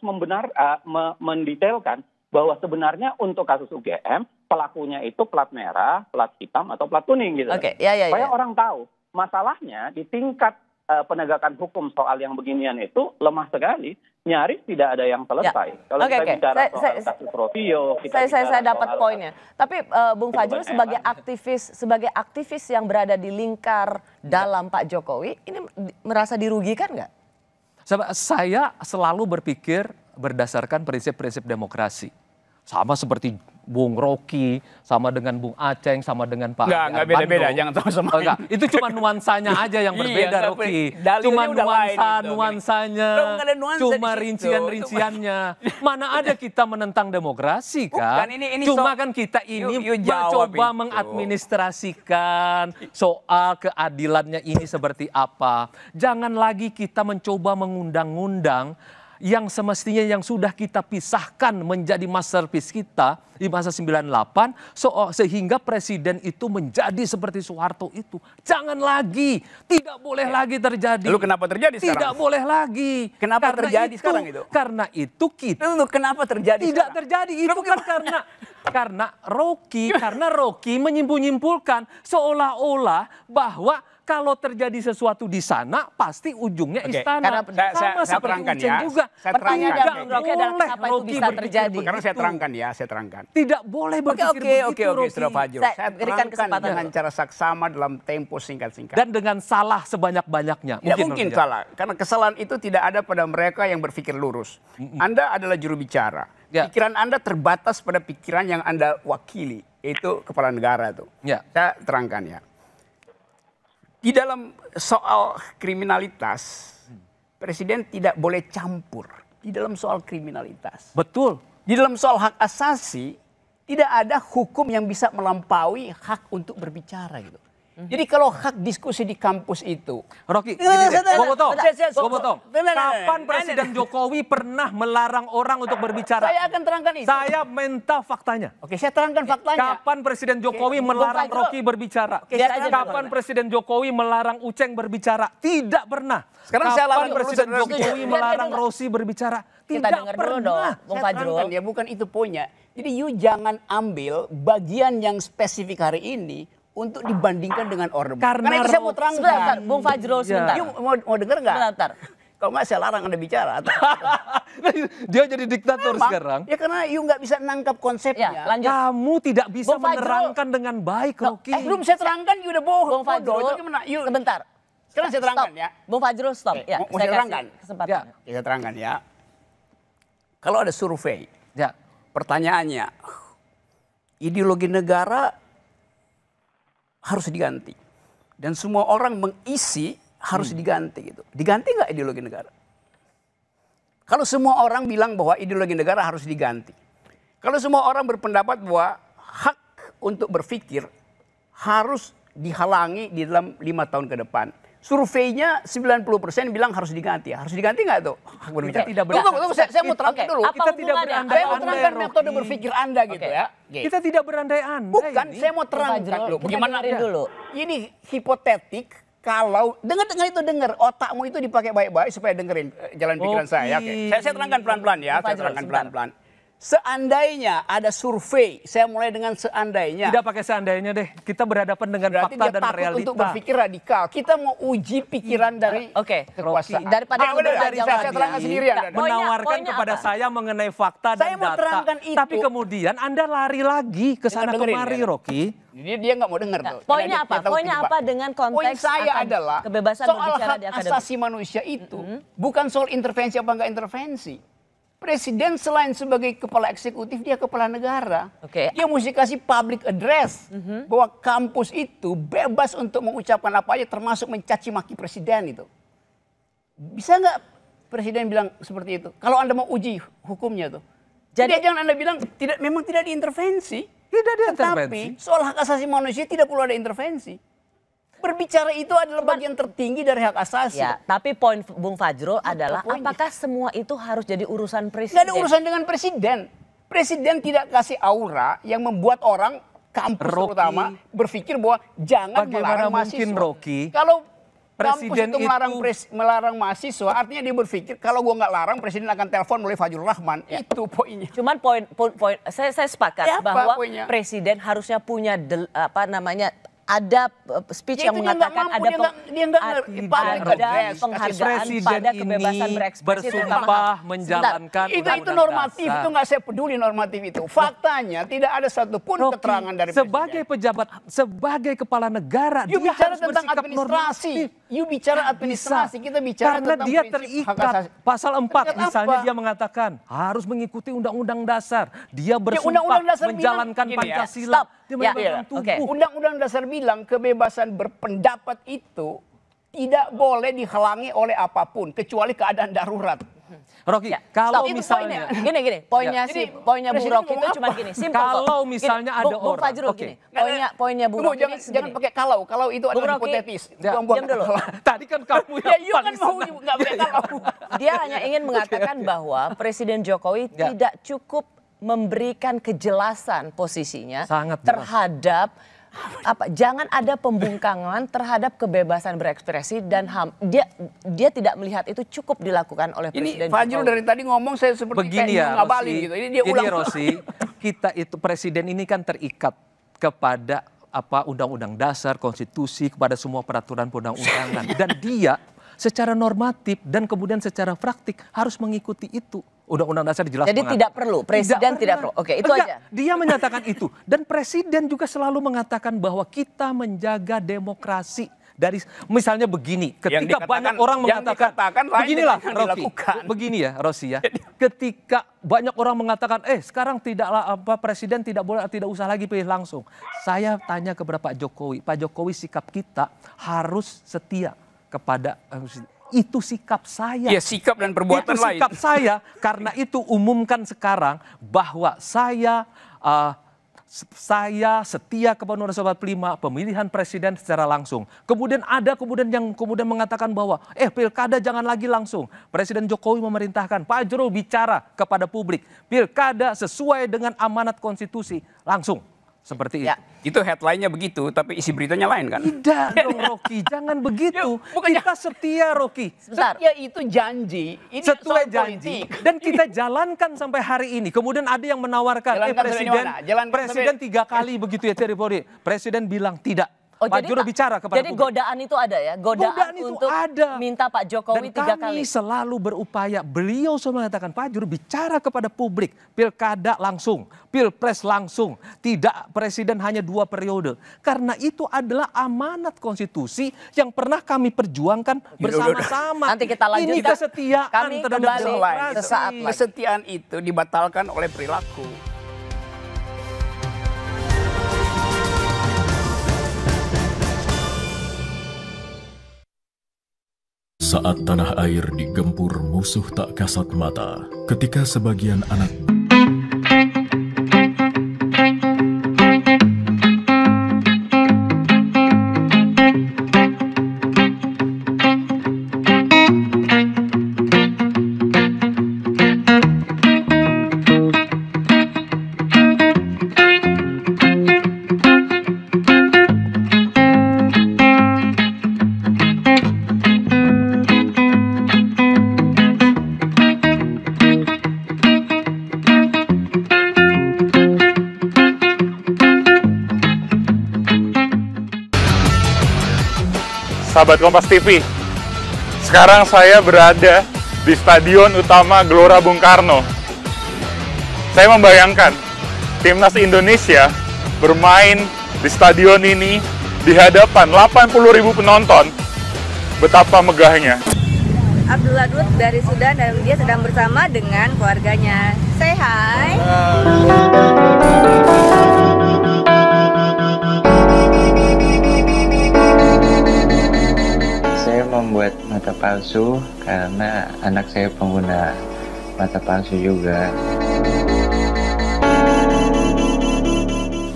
mendetailkan bahwa sebenarnya untuk kasus UGM pelakunya itu plat merah, plat hitam atau plat kuning gitu. Supaya orang tahu. Masalahnya di tingkat penegakan hukum soal yang beginian itu lemah sekali, nyaris tidak ada yang selesai. Kalau kita bicara soal kasus Rovio, saya dapat poinnya. Tapi Bung Fajrul sebagai aktivis yang berada di lingkar dalam Pak Jokowi, ini merasa dirugikan nggak? Saya selalu berpikir berdasarkan prinsip-prinsip demokrasi. Sama seperti Bung Rocky, sama dengan Bung Aceng, sama dengan Pak Nggak beda-beda, jangan sama-sama. Itu cuma nuansanya aja yang berbeda, Rocky. Cuma nuansanya, cuma rincian-rinciannya. Mana ada kita menentang demokrasi kan? Cuma kan kita ini mencoba mengadministrasikan soal keadilannya ini seperti apa. Jangan lagi kita mencoba mengundang-undang yang semestinya yang sudah kita pisahkan menjadi masterpiece kita di masa 98, sehingga presiden itu menjadi seperti Soeharto itu. Jangan lagi, tidak boleh lagi terjadi. Lalu kenapa terjadi sekarang? Tidak boleh lagi. Kenapa terjadi sekarang itu? Karena itu kita. Lalu kenapa terjadi tidak sekarang? Terjadi, itu kan karena Rocky menyimpul-nyimpulkan seolah-olah bahwa kalau terjadi sesuatu di sana, pasti ujungnya istana. Karena saya terangkan ya. Juga. Pertanyaan Rocky adalah kenapa itu bisa terjadi. Karena saya terangkan. Tidak boleh berpikir begitu, Oke, Saudara Fajrul. Saya terangkan dengan cara saksama dalam tempo singkat-singkat. Dan dengan salah sebanyak-banyaknya. Mungkin salah. Karena kesalahan itu tidak ada pada mereka yang berpikir lurus. Anda adalah juru bicara. Pikiran Anda terbatas pada pikiran yang Anda wakili. Itu kepala negara itu. Saya terangkan ya. Di dalam soal kriminalitas, presiden tidak boleh campur di dalam soal kriminalitas. Betul. Di dalam soal hak asasi, tidak ada hukum yang bisa melampaui hak untuk berbicara gitu. Jadi kalau hak diskusi di kampus itu, Rocky, potong. Kapan Presiden Jokowi pernah melarang orang untuk berbicara? Saya akan terangkan itu. Saya minta faktanya. Oke, saya terangkan faktanya. Kapan Presiden Jokowi melarang Rocky berbicara? Kapan Presiden Jokowi melarang Uceng berbicara? Tidak pernah. Sekarang saya larang Presiden Jokowi melarang Rossi berbicara? Tidak pernah. Bung Fajrul. Ya bukan itu poinnya. Jadi you jangan ambil bagian yang spesifik hari ini untuk dibandingkan dengan Orde Baru. Karena itu saya mau terangkan. Bung Fajrul sebentar. Mau dengar nggak? Sebentar. Kalau nggak saya larang Anda bicara. Dia jadi diktator sekarang. Ya karena you nggak bisa nangkap konsepnya. Ya, lanjut. Kamu tidak bisa menerangkan dengan baik, Rocky. Belum saya terangkan, you udah bohong. Bung Fajrul, sebentar. Sekarang saya terangkan ya. Bung Fajrul stop. Ya, mau saya terangkan. Kesempatan. Saya terangkan ya. Kalau ada survei, pertanyaannya, ideologi negara harus diganti. Dan semua orang mengisi harus diganti gitu. Diganti nggak ideologi negara? Kalau semua orang bilang bahwa ideologi negara harus diganti. Kalau semua orang berpendapat bahwa hak untuk berpikir harus dihalangi di dalam 5 tahun ke depan. Surveinya 90% bilang harus diganti. Harus diganti nggak tuh? Hak berbicara. Tunggu, saya mau terangkan dulu. Kita tidak berandai-andai. Saya mau terangkan metode berpikir Anda gitu ya. Kita tidak berandai-andai. Bukan, saya mau terangkan dulu. Bagaimana dulu? Ini hipotetik. Kalau dengar otakmu itu dipakai baik-baik supaya dengerin jalan pikiran saya. Oke. Saya terangkan pelan-pelan ya. Saya terangkan pelan-pelan. Seandainya ada survei, saya mulai dengan seandainya. Tidak pakai seandainya deh, kita berhadapan dengan berarti fakta dia dan takut realita. untuk berpikir radikal. Kita mau uji pikiran dari kekuasaan. Daripada saya terangkan sendirian. Menawarkan kepada saya mengenai fakta dan mau data. terangkan itu. Tapi kemudian Anda lari lagi ke sana kemari, Rocky. Dia nggak mau dengar tuh. Poinnya apa? Poinnya apa dengan konteks poin saya adalah kebebasan berbicara di akademik? Soal hak asasi manusia itu bukan soal intervensi apa enggak intervensi. Presiden selain sebagai kepala eksekutif, dia kepala negara. Dia mesti kasih public address bahwa kampus itu bebas untuk mengucapkan apa aja, termasuk mencaci maki presiden itu. Bisa nggak presiden bilang seperti itu? Kalau Anda mau uji hukumnya tuh. Jadi jangan Anda bilang memang tidak diintervensi. Tidak diintervensi. Tapi soal hak asasi manusia tidak perlu ada intervensi. Berbicara itu adalah bagian tertinggi dari hak asasi. Ya, tapi poin Bung Fajrul adalah apakah semua itu harus jadi urusan presiden? Nggak ada urusan dengan presiden. Presiden tidak kasih aura yang membuat orang kampus terutama berpikir bahwa jangan melarang mahasiswa. Kalau presiden kampus itu melarang mahasiswa, artinya dia berpikir kalau gua nggak larang presiden akan telepon melalui Fajrul Rahman. Itu poinnya. Cuman poin saya sepakat bahwa presiden harusnya punya ada speech yang mengatakan ada penghargaan pada kebebasan berekspresi bersumpah menjalankan itu normatif, itu nggak saya peduli normatif itu. Faktanya tidak ada satupun keterangan dari sebagai pejabat, sebagai kepala negara, dia bicara tentang administrasi. You bicara administrasi, kita bicara karena tentang dia terikat pasal 4 misalnya dia mengatakan harus mengikuti undang-undang dasar. Dia bersumpah menjalankan Pancasila. Undang-undang dasar bilang kebebasan berpendapat itu tidak boleh dihalangi oleh apapun kecuali keadaan darurat. Rocky, kalau misalnya gini, poinnya Bung Rocky itu cuma gini, simpel. Kalau misalnya ada Bung Fajrul gini, poinnya Bung Rocky jangan pakai kalau itu adalah hipotetis. Diam dulu. Tadi kan kamu yang paling nggak pakai kalau. Dia hanya ingin mengatakan bahwa Presiden Jokowi tidak cukup memberikan kejelasan posisinya terhadap jangan ada pembungkaman terhadap kebebasan berekspresi dan HAM. Dia tidak melihat itu cukup dilakukan oleh Presiden Jokowi. Fajrul dari tadi ngomong saya seperti begini ya, ngabalin gitu. Ini dia ulang. Rosi, kita itu presiden ini kan terikat kepada undang-undang dasar, konstitusi, kepada semua peraturan perundang-undangan dan dia secara normatif dan kemudian secara praktik harus mengikuti itu. Undang-undang dasar jelas jadi tidak perlu, presiden tidak perlu. Oke, itu aja. Dia menyatakan itu. Dan presiden juga selalu mengatakan bahwa kita menjaga demokrasi. Dari misalnya begini, ketika banyak orang mengatakan, beginilah Rocky, begini ya Rosi ya. Ketika banyak orang mengatakan, sekarang tidaklah presiden tidak usah lagi pilih langsung. Saya tanya kepada Pak Jokowi sikap kita harus setia kepada itu sikap saya. Ya, sikap dan perbuatan lain. Itu sikap saya, karena itu umumkan sekarang bahwa saya setia kepada Undang-Undang 45 pemilihan presiden secara langsung. Kemudian yang mengatakan bahwa pilkada jangan lagi langsung. Presiden Jokowi memerintahkan Pak Fajrul bicara kepada publik. Pilkada sesuai dengan amanat konstitusi langsung. Seperti itu. Itu headline-nya begitu, tapi isi beritanya lain kan? Tidak dong Rocky, jangan begitu. Kita setia Rocky. Setia itu janji. Ini sesuai janji. Dan kita jalankan sampai hari ini. Kemudian ada yang menawarkan, presiden 3 kali begitu ya Terry. Presiden bilang tidak. Pak Fajrul bicara kepada jadi godaan itu ada ya? Godaan untuk minta Pak Jokowi 3 kali. Dan kami selalu berupaya, beliau selalu mengatakan Pak Fajrul bicara kepada publik. Pilkada langsung, pilpres langsung. Tidak presiden hanya 2 periode. Karena itu adalah amanat konstitusi yang pernah kami perjuangkan bersama-sama. Nanti kita lanjutkan. Ini kesetiaan terhadap demokrasi. Kesetiaan itu dibatalkan oleh perilaku. Saat tanah air digempur musuh tak kasat mata, ketika sebagian anak sahabat Kompas TV. Sekarang saya berada di Stadion Utama Gelora Bung Karno. Saya membayangkan timnas Indonesia bermain di stadion ini di hadapan 80.000 penonton. Betapa megahnya. Abdul Wadud dari Sudan dan dia sedang bersama dengan keluarganya. Say hi. Saya membuat mata palsu karena anak saya pengguna mata palsu juga.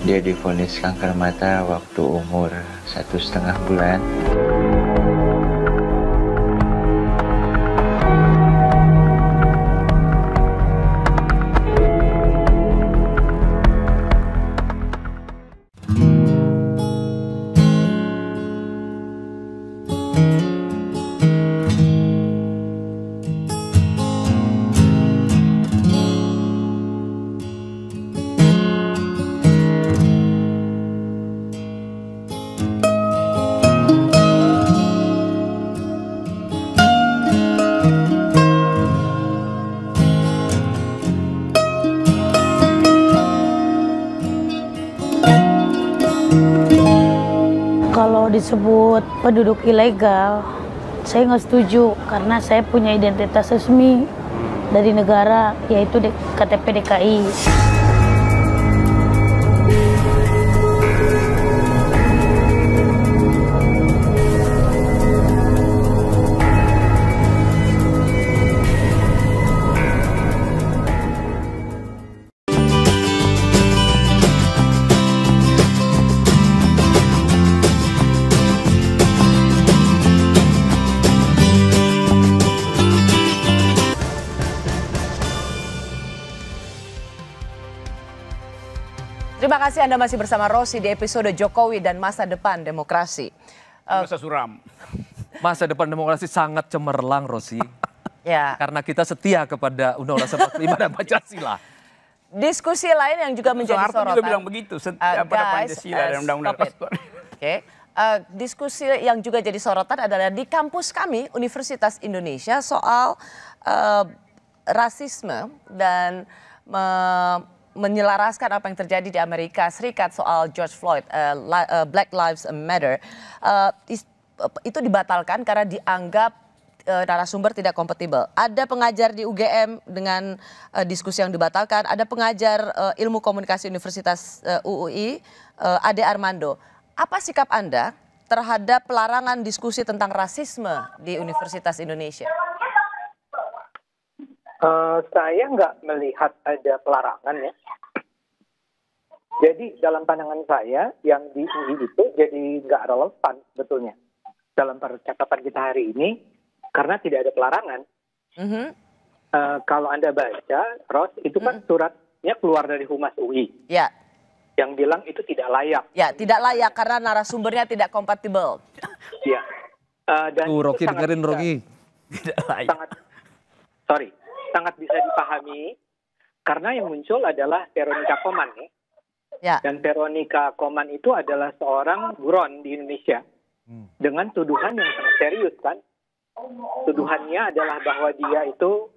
Dia divonis kanker mata waktu umur 1,5 bulan. Kalau disebut penduduk ilegal, saya nggak setuju karena saya punya identitas resmi dari negara, yaitu KTP DKI. Terima kasih Anda masih bersama Rosi di episode Jokowi dan Masa Depan Demokrasi. Masa suram. Masa depan demokrasi sangat cemerlang, Rosi. Ya. Karena kita setia kepada Undang-Undang 45 dan Pancasila. Diskusi lain yang juga menjadi Soeharto sorotan. juga bilang begitu, setia pada Pancasila dan Undang-Undang. Oke. Diskusi yang juga jadi sorotan adalah di kampus kami, Universitas Indonesia, soal rasisme dan menyelaraskan apa yang terjadi di Amerika Serikat soal George Floyd, Black Lives Matter, itu dibatalkan karena dianggap narasumber tidak kompatibel. Ada pengajar di UGM dengan diskusi yang dibatalkan, ada pengajar ilmu komunikasi Universitas UUI, Ade Armando. Apa sikap Anda terhadap pelarangan diskusi tentang rasisme di Universitas Indonesia? Saya nggak melihat ada pelarangan ya. Jadi dalam pandangan saya yang di UI itu jadi nggak relevan sebetulnya dalam percakapan kita hari ini karena tidak ada pelarangan. Kalau Anda baca, Ros, itu kan suratnya keluar dari Humas UI. Ya. Yang bilang itu tidak layak. Ya, tidak layak karena narasumbernya tidak kompatibel. Ya. Dan Rocky dengerin Rocky. Tidak layak. Sangat bisa dipahami karena yang muncul adalah Veronica Koman ya. Ya. Dan Veronica Koman itu adalah seorang buron di Indonesia dengan tuduhan yang sangat serius kan. Tuduhannya adalah bahwa dia itu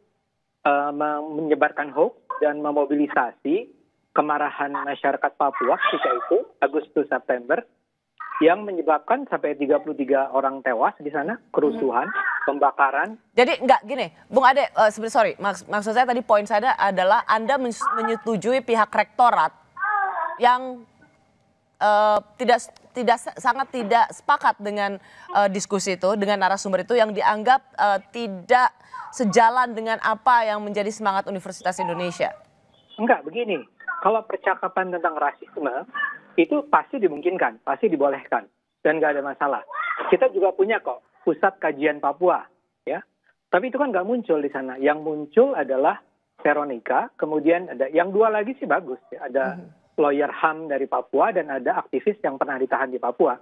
menyebarkan hoax dan memobilisasi kemarahan masyarakat Papua ketika itu Agustus September yang menyebabkan sampai 33 orang tewas di sana, kerusuhan, pembakaran. Jadi enggak gini, Bung Ade, maksud saya tadi poin saya adalah Anda menyetujui pihak rektorat yang sangat tidak sepakat dengan diskusi itu, dengan narasumber itu yang dianggap tidak sejalan dengan apa yang menjadi semangat Universitas Indonesia. Enggak, begini, kalau percakapan tentang rasisme itu pasti dimungkinkan, pasti dibolehkan, dan nggak ada masalah. Kita juga punya kok pusat kajian Papua, ya. Tapi itu kan nggak muncul di sana. Yang muncul adalah Veronica, kemudian ada yang dua lagi sih bagus, ya. Ada lawyer HAM dari Papua dan ada aktivis yang pernah ditahan di Papua.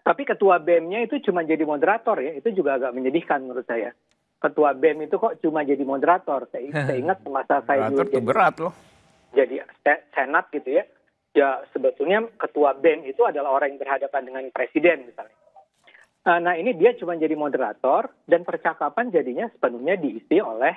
Tapi ketua BEM-nya itu cuma jadi moderator ya, itu juga agak menyedihkan menurut saya. Ketua BEM itu kok cuma jadi moderator. Saya ingat semasa saya dulu jadi senat gitu ya. Ya sebetulnya ketua BEM itu adalah orang yang berhadapan dengan presiden misalnya. Nah ini dia cuma jadi moderator dan percakapan jadinya sepenuhnya diisi oleh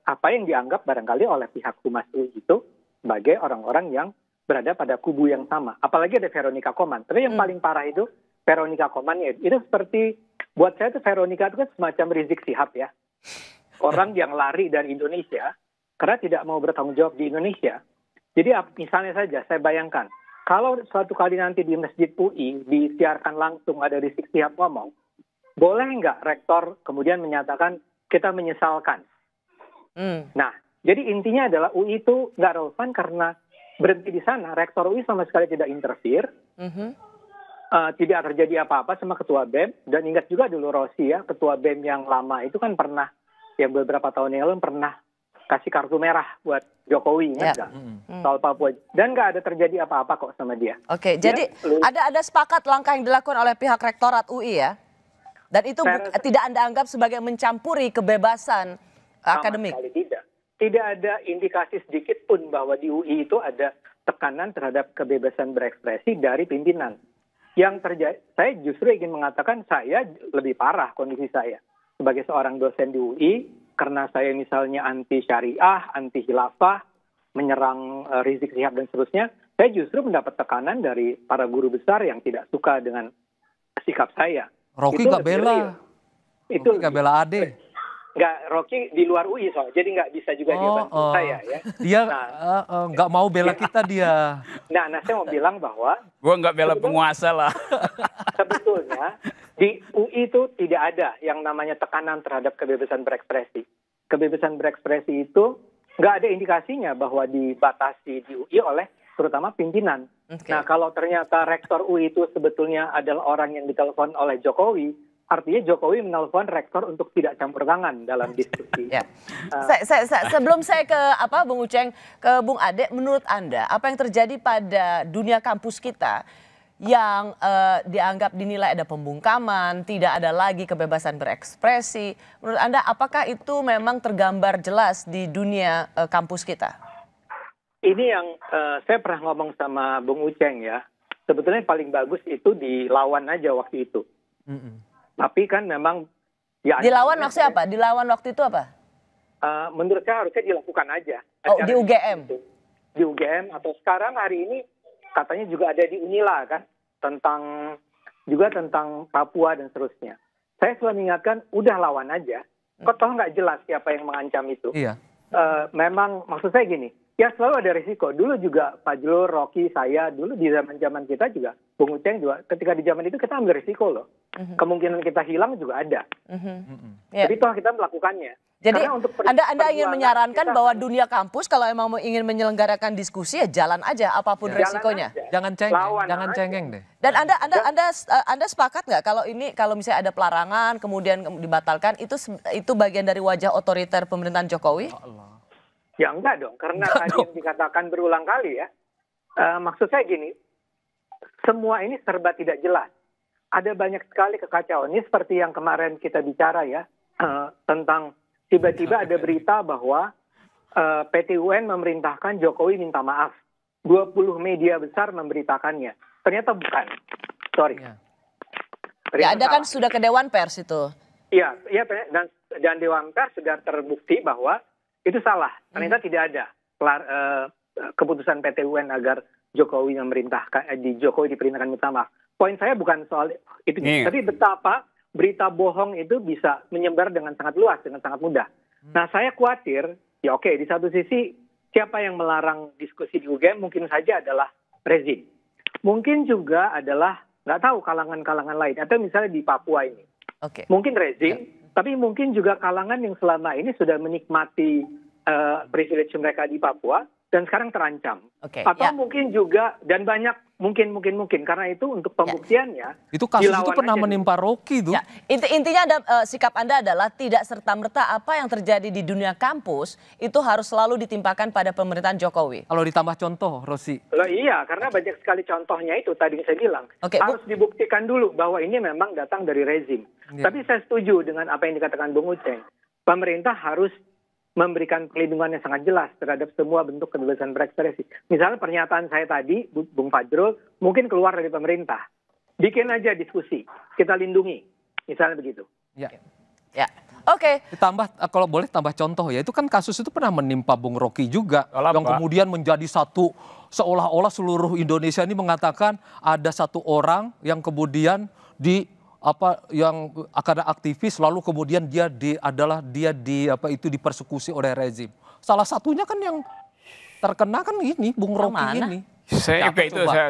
apa yang dianggap barangkali oleh pihak Humas UI itu sebagai orang-orang yang berada pada kubu yang sama. Apalagi ada Veronica Koman. Tapi yang paling parah itu Veronica Komannya. Itu seperti, buat saya itu Veronica itu kan semacam Rizik Sihab ya. Orang yang lari dari Indonesia karena tidak mau bertanggung jawab di Indonesia. Jadi misalnya saja saya bayangkan, kalau suatu kali nanti di Masjid UI disiarkan langsung ada Rizik Sihab ngomong, boleh nggak rektor kemudian menyatakan kita menyesalkan? Nah, jadi intinya adalah UI itu nggak relevan karena berhenti di sana. Rektor UI sama sekali tidak interfere, tidak terjadi apa-apa sama ketua BEM. Dan ingat juga dulu Rossi ya, ketua BEM yang lama itu kan pernah, yang beberapa tahun yang lalu pernah kasih kartu merah buat Jokowi, ingat nggak? Soal Papua. Dan nggak ada terjadi apa-apa kok sama dia. Oke, jadi ada sepakat langkah yang dilakukan oleh pihak rektorat UI ya? Dan itu tidak Anda anggap sebagai mencampuri kebebasan akademik? Sama sekali tidak. Tidak ada indikasi sedikit pun bahwa di UI itu ada tekanan terhadap kebebasan berekspresi dari pimpinan. Yang terjadi, saya justru ingin mengatakan saya lebih parah kondisi saya. Sebagai seorang dosen di UI, karena saya misalnya anti syariah, anti khilafah, menyerang Rizik Sihab dan seterusnya, saya justru mendapat tekanan dari para guru besar yang tidak suka dengan sikap saya. Rocky nggak bela. Itu nggak bela Ade. Nggak, Rocky di luar UI soalnya, jadi nggak bisa juga dia bantu saya ya. Dia nggak mau bela kita dia. Nah, saya mau bilang bahwa gua nggak bela penguasa lah. Sebetulnya di UI itu tidak ada yang namanya tekanan terhadap kebebasan berekspresi. Kebebasan berekspresi itu nggak ada indikasinya bahwa dibatasi di UI oleh terutama pimpinan. Nah, kalau ternyata rektor UI itu sebetulnya adalah orang yang ditelepon oleh Jokowi, artinya Jokowi menelpon rektor untuk tidak campur tangan dalam diskusi. Sebelum saya ke Bung Uceng, ke Bung Ade, menurut Anda apa yang terjadi pada dunia kampus kita yang dianggap dinilai ada pembungkaman, tidak ada lagi kebebasan berekspresi. Menurut Anda apakah itu memang tergambar jelas di dunia kampus kita? Ini yang saya pernah ngomong sama Bung Uceng ya. Sebetulnya yang paling bagus itu dilawan aja waktu itu. Tapi kan memang ya, dilawan maksudnya apa? Dilawan waktu itu apa? Menurut saya harusnya dilakukan aja. Di UGM? Di UGM atau sekarang hari ini katanya juga ada di Unila kan, tentang Papua dan seterusnya. Saya selalu mengingatkan, udah lawan aja. Kok toh nggak jelas siapa yang mengancam itu. Iya. Memang maksud saya gini, ya selalu ada risiko. Dulu juga Pak Julur, Rocky, saya, dulu di zaman kita juga, Bung Uceng juga, ketika di zaman itu kita ambil risiko loh. Kemungkinan kita hilang juga ada. Jadi toh kita melakukannya. Jadi Anda ingin menyarankan bahwa dunia kampus kalau emang ingin menyelenggarakan diskusi ya jalan aja apapun resikonya. Jangan cengeng deh. Dan Anda sepakat nggak kalau misalnya ada pelarangan kemudian dibatalkan itu bagian dari wajah otoriter pemerintahan Jokowi? Ya enggak dong, karena tadi yang dikatakan berulang kali ya. Maksud saya gini, semua ini serba tidak jelas. Ada banyak sekali kekacauan. Ini seperti yang kemarin kita bicara ya, tentang tiba-tiba ada berita bahwa PT UN memerintahkan Jokowi minta maaf. 20 media besar memberitakannya. Ternyata bukan. Sorry. Ya, Anda kan sudah ke Dewan Pers itu. Iya, dan Dewan Pers sudah terbukti bahwa itu salah. Ternyata tidak ada keputusan PT UN agar Jokowi diperintahkan minta maaf. Poin saya bukan soal itu, tapi betapa berita bohong itu bisa menyebar dengan sangat luas, dengan sangat mudah. Nah, saya khawatir, ya oke, di satu sisi siapa yang melarang diskusi di UGM mungkin saja adalah rezim. Mungkin juga adalah, nggak tahu, kalangan-kalangan lain. Atau misalnya di Papua ini. Mungkin rezim, tapi mungkin juga kalangan yang selama ini sudah menikmati privilege mereka di Papua dan sekarang terancam. Atau mungkin juga, dan banyak mungkin karena itu untuk pembuktiannya itu kasus itu pernah menimpa Rocky tuh. Intinya sikap Anda adalah tidak serta-merta apa yang terjadi di dunia kampus itu harus selalu ditimpakan pada pemerintahan Jokowi. Kalau ditambah contoh, Rosi. Iya, karena banyak sekali contohnya itu tadi saya bilang. Harus dibuktikan dulu bahwa ini memang datang dari rezim. Tapi saya setuju dengan apa yang dikatakan Bung Uceng. Pemerintah harus memberikan perlindungan yang sangat jelas terhadap semua bentuk kebebasan berekspresi. Misalnya pernyataan saya tadi, Bung Fajrul, mungkin keluar dari pemerintah. bikin aja diskusi, kita lindungi, misalnya begitu. Ya. Ya. Oke. Ditambah kalau boleh tambah contoh ya, itu kan kasus itu pernah menimpa Bung Rocky juga, yang kemudian menjadi satu seolah-olah seluruh Indonesia ini mengatakan ada satu orang yang kemudian yang akan aktivis lalu kemudian dia dipersekusi oleh rezim. Salah satunya kan yang terkena kan ini Bung Rocky ini. Saya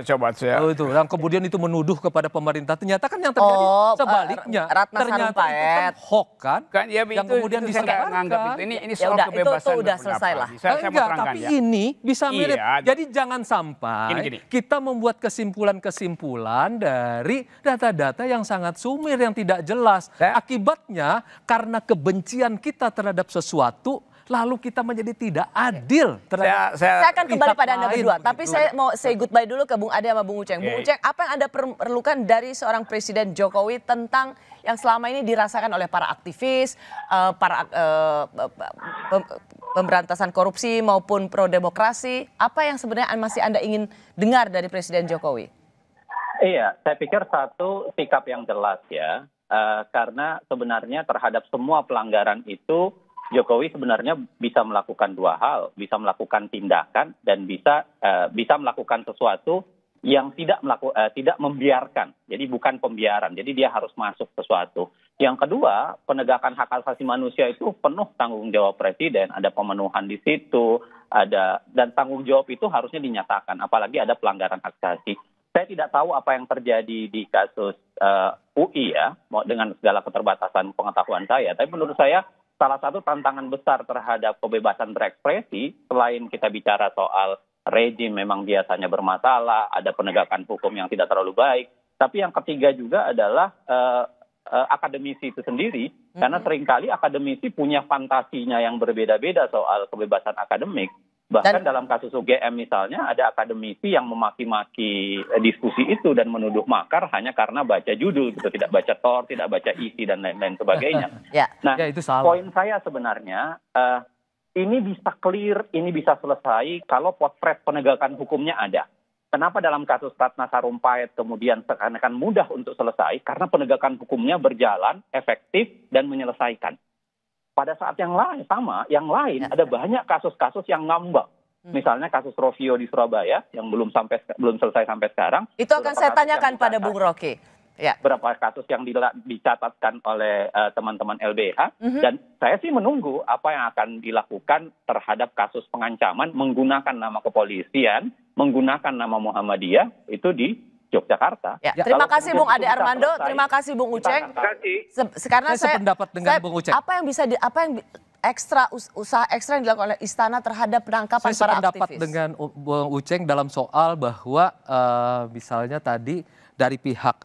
coba. Itu yang kemudian itu menuduh kepada pemerintah, ternyata kan yang terjadi sebaliknya. Ratna Ternyata itu kan hoax kan, ya, yang kemudian itu saya nganggap ini soal kebebasan itu udah selesai lah. Enggak, tapi ya. Ini bisa mirip. Jadi jangan sampai kita membuat kesimpulan-kesimpulan dari data-data yang sangat sumir, yang tidak jelas. Akibatnya karena kebencian kita terhadap sesuatu, lalu kita menjadi tidak adil. Saya akan kembali pada Anda berdua, tapi saya mau say goodbye dulu ke Bung Ade sama Bung Uceng. Bung Uceng, apa yang Anda perlukan dari seorang Presiden Jokowi tentang yang selama ini dirasakan oleh para aktivis, para pemberantasan korupsi maupun pro demokrasi? Apa yang sebenarnya masih Anda ingin dengar dari Presiden Jokowi? Iya, saya pikir satu sikap yang jelas ya, karena sebenarnya terhadap semua pelanggaran itu Jokowi sebenarnya bisa melakukan dua hal, bisa melakukan tindakan dan bisa melakukan sesuatu yang tidak membiarkan. Jadi bukan pembiaran. Jadi dia harus masuk sesuatu. Yang kedua, penegakan hak asasi manusia itu penuh tanggung jawab presiden. Ada pemenuhan di situ, dan tanggung jawab itu harusnya dinyatakan. Apalagi ada pelanggaran hak asasi. Saya tidak tahu apa yang terjadi di kasus UI ya, dengan segala keterbatasan pengetahuan saya. Tapi menurut saya salah satu tantangan besar terhadap kebebasan berekspresi, selain kita bicara soal rejim memang biasanya bermasalah, ada penegakan hukum yang tidak terlalu baik, tapi yang ketiga juga adalah akademisi itu sendiri, karena seringkali akademisi punya fantasinya yang berbeda-beda soal kebebasan akademik. Bahkan dalam kasus UGM misalnya ada akademisi yang memaki-maki diskusi itu dan menuduh makar hanya karena baca judul gitu, tidak baca tor, tidak baca isi dan lain-lain sebagainya. Nah, itu poin saya sebenarnya ini bisa clear, ini bisa selesai kalau potret penegakan hukumnya ada. Kenapa dalam kasus Ratna Sarumpait kemudian seakan-akan mudah untuk selesai? Karena penegakan hukumnya berjalan, efektif dan menyelesaikan. Pada saat yang lain ada banyak kasus-kasus yang ngambang. Misalnya kasus Rovio di Surabaya yang belum selesai sampai sekarang. Itu akan saya tanyakan pada Bung Rocky. Ya. Berapa kasus yang dicatatkan oleh teman-teman LBH. Dan saya sih menunggu apa yang akan dilakukan terhadap kasus pengancaman menggunakan nama kepolisian, menggunakan nama Muhammadiyah itu di Yogyakarta. Ya, terima kasih Bung Ade Armando, terima kasih Bung Uceng. Karena saya sependapat dengan Bung Uceng. Apa yang usaha ekstra yang dilakukan oleh Istana terhadap penangkapan para aktivis? Saya sependapat dengan Bung Uceng dalam soal bahwa misalnya tadi dari pihak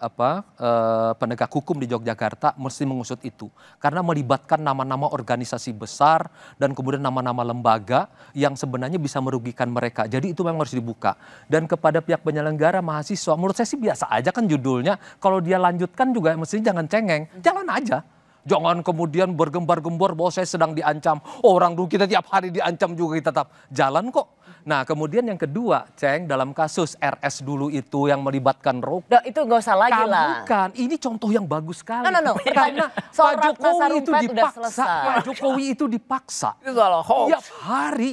penegak hukum di Yogyakarta mesti mengusut itu. Karena melibatkan nama-nama organisasi besar dan kemudian nama-nama lembaga yang sebenarnya bisa merugikan mereka. Jadi itu memang harus dibuka. Dan kepada pihak penyelenggara mahasiswa, menurut saya sih biasa aja kan judulnya. Kalau dia lanjutkan juga mestinya jangan cengeng, jalan aja. Jangan kemudian bergembar-gembor bahwa saya sedang diancam. Orang dulu kita tiap hari diancam juga, kita tetap jalan kok. Nah kemudian yang kedua, Ceng, dalam kasus RS dulu itu yang melibatkan Rocky. Itu nggak usah lagi lah. Bukan, ini contoh yang bagus sekali. No. Karena Pak Jokowi itu dipaksa. Pak Jokowi itu dipaksa. Itu salah hoax. Tiap hari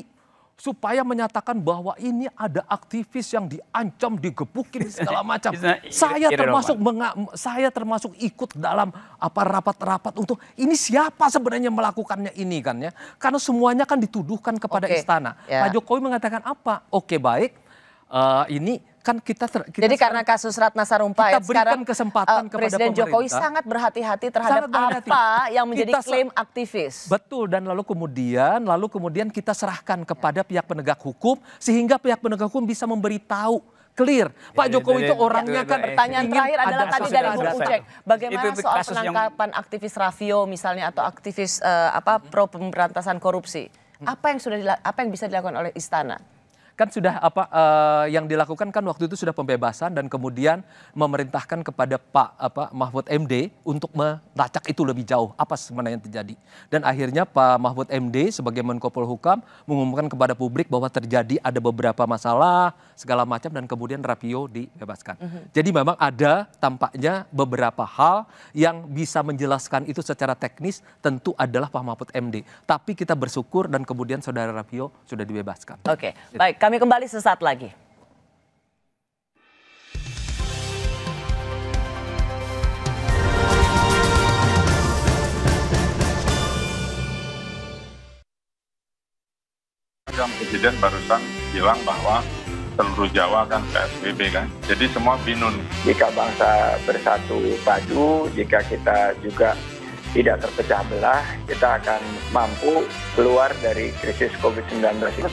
supaya menyatakan bahwa ini ada aktivis yang diancam, digebukin segala macam. Saya termasuk ikut dalam rapat-rapat untuk ini siapa sebenarnya melakukannya ini kan ya. Karena semuanya kan dituduhkan kepada istana. Pak Jokowi mengatakan apa? Oke, baik. Ini kan kita jadi karena kasus Ratna Sarumpait kita berikan kesempatan kepada Presiden Jokowi sangat berhati-hati terhadap apa yang menjadi klaim aktivis. Betul, dan lalu kemudian kita serahkan kepada pihak penegak hukum sehingga pihak penegak hukum bisa memberitahu clear. Pak Jokowi itu orangnya kan. Pertanyaan terakhir adalah tadi dari Bung Uceng. Bagaimana soal penangkapan aktivis Ravio misalnya atau aktivis pro pemberantasan korupsi? Apa yang bisa dilakukan oleh Istana? kan sudah yang dilakukan kan waktu itu sudah pembebasan dan kemudian memerintahkan kepada Pak Mahfud MD untuk melacak itu lebih jauh apa sebenarnya yang terjadi. Dan akhirnya Pak Mahfud MD sebagai Menko Polhukam mengumumkan kepada publik bahwa terjadi ada beberapa masalah segala macam dan kemudian Rapio dibebaskan. Jadi memang ada tampaknya beberapa hal yang bisa menjelaskan itu secara teknis tentu adalah Pak Mahfud MD. Tapi kita bersyukur dan kemudian saudara Rapio sudah dibebaskan. Oke, baik. Kami kembali sesaat lagi. Presiden barusan bilang bahwa seluruh Jawa kan PSBB kan. Jadi semua bingung. Jika bangsa bersatu padu, jika kita juga tidak terpecah belah, kita akan mampu keluar dari krisis COVID-19 ini.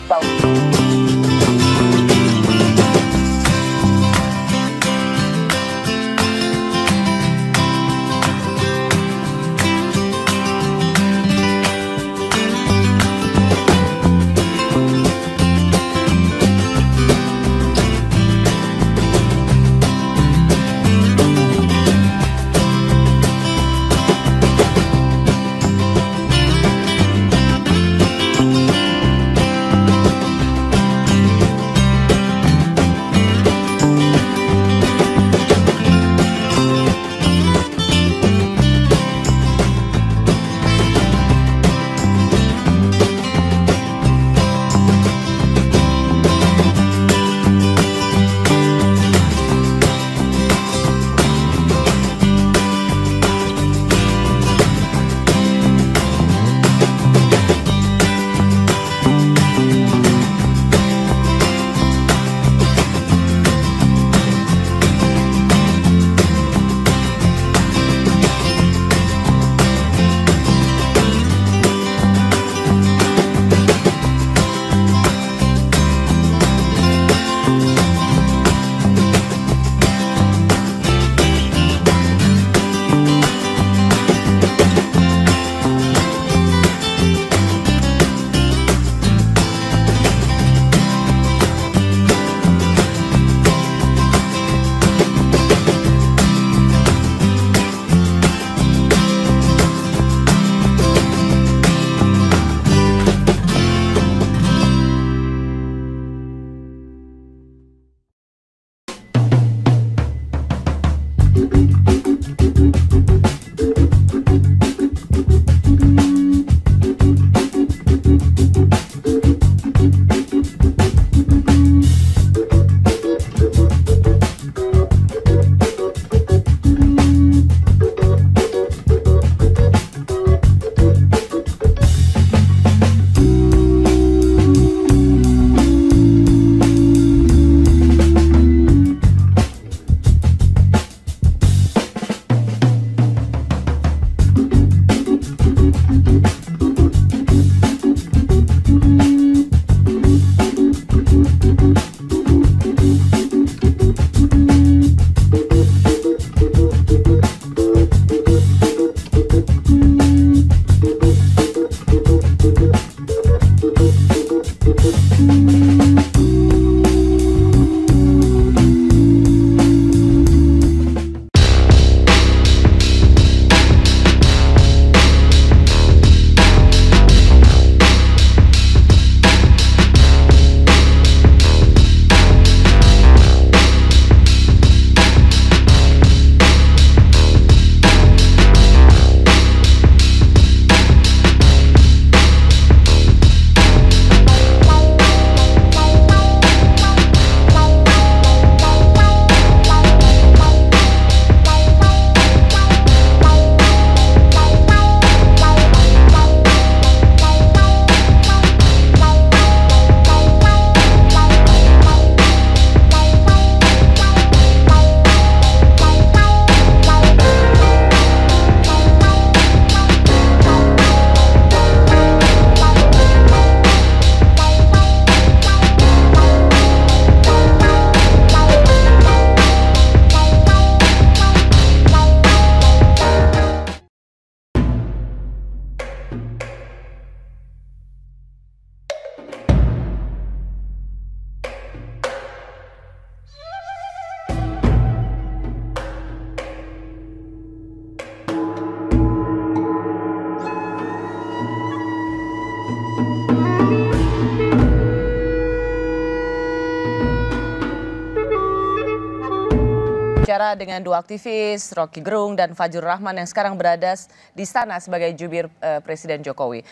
bicara dengan dua aktivis, Rocky Gerung dan Fajrul Rahman yang sekarang berada di sana sebagai jubir Presiden Jokowi.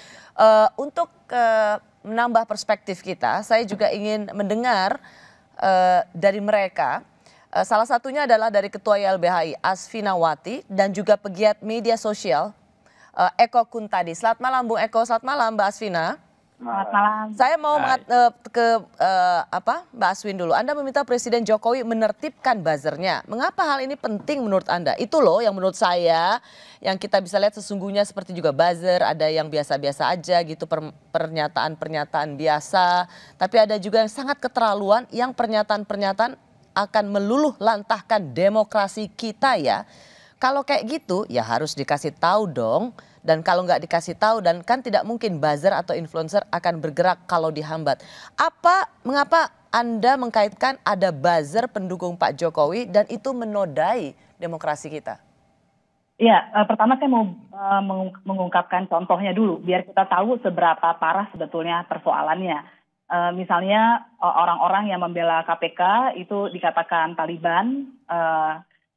Untuk menambah perspektif kita, saya juga ingin mendengar dari mereka. Salah satunya adalah dari Ketua YLBHI Asfinawati dan juga pegiat media sosial Eko Kuntadi. Selamat malam Bung Eko, selamat malam Mbak Asvina. Selamat malam. Saya mau ke Mbak Aswin dulu. Anda meminta Presiden Jokowi menertibkan buzzernya. Mengapa hal ini penting menurut Anda? Itu loh yang menurut saya yang kita bisa lihat sesungguhnya seperti juga buzzer, ada yang biasa-biasa aja gitu, pernyataan-pernyataan biasa. Tapi ada juga yang sangat keterlaluan, yang pernyataan-pernyataan akan meluluh lantahkan demokrasi kita ya. Kalau kayak gitu ya harus dikasih tahu dong. Dan kalau nggak dikasih tahu dan kan tidak mungkin buzzer atau influencer akan bergerak kalau dihambat. Mengapa Anda mengkaitkan ada buzzer pendukung Pak Jokowi dan itu menodai demokrasi kita? Ya, pertama saya mau mengungkapkan contohnya dulu biar kita tahu seberapa parah sebetulnya persoalannya. Misalnya orang-orang yang membela KPK itu dikatakan Taliban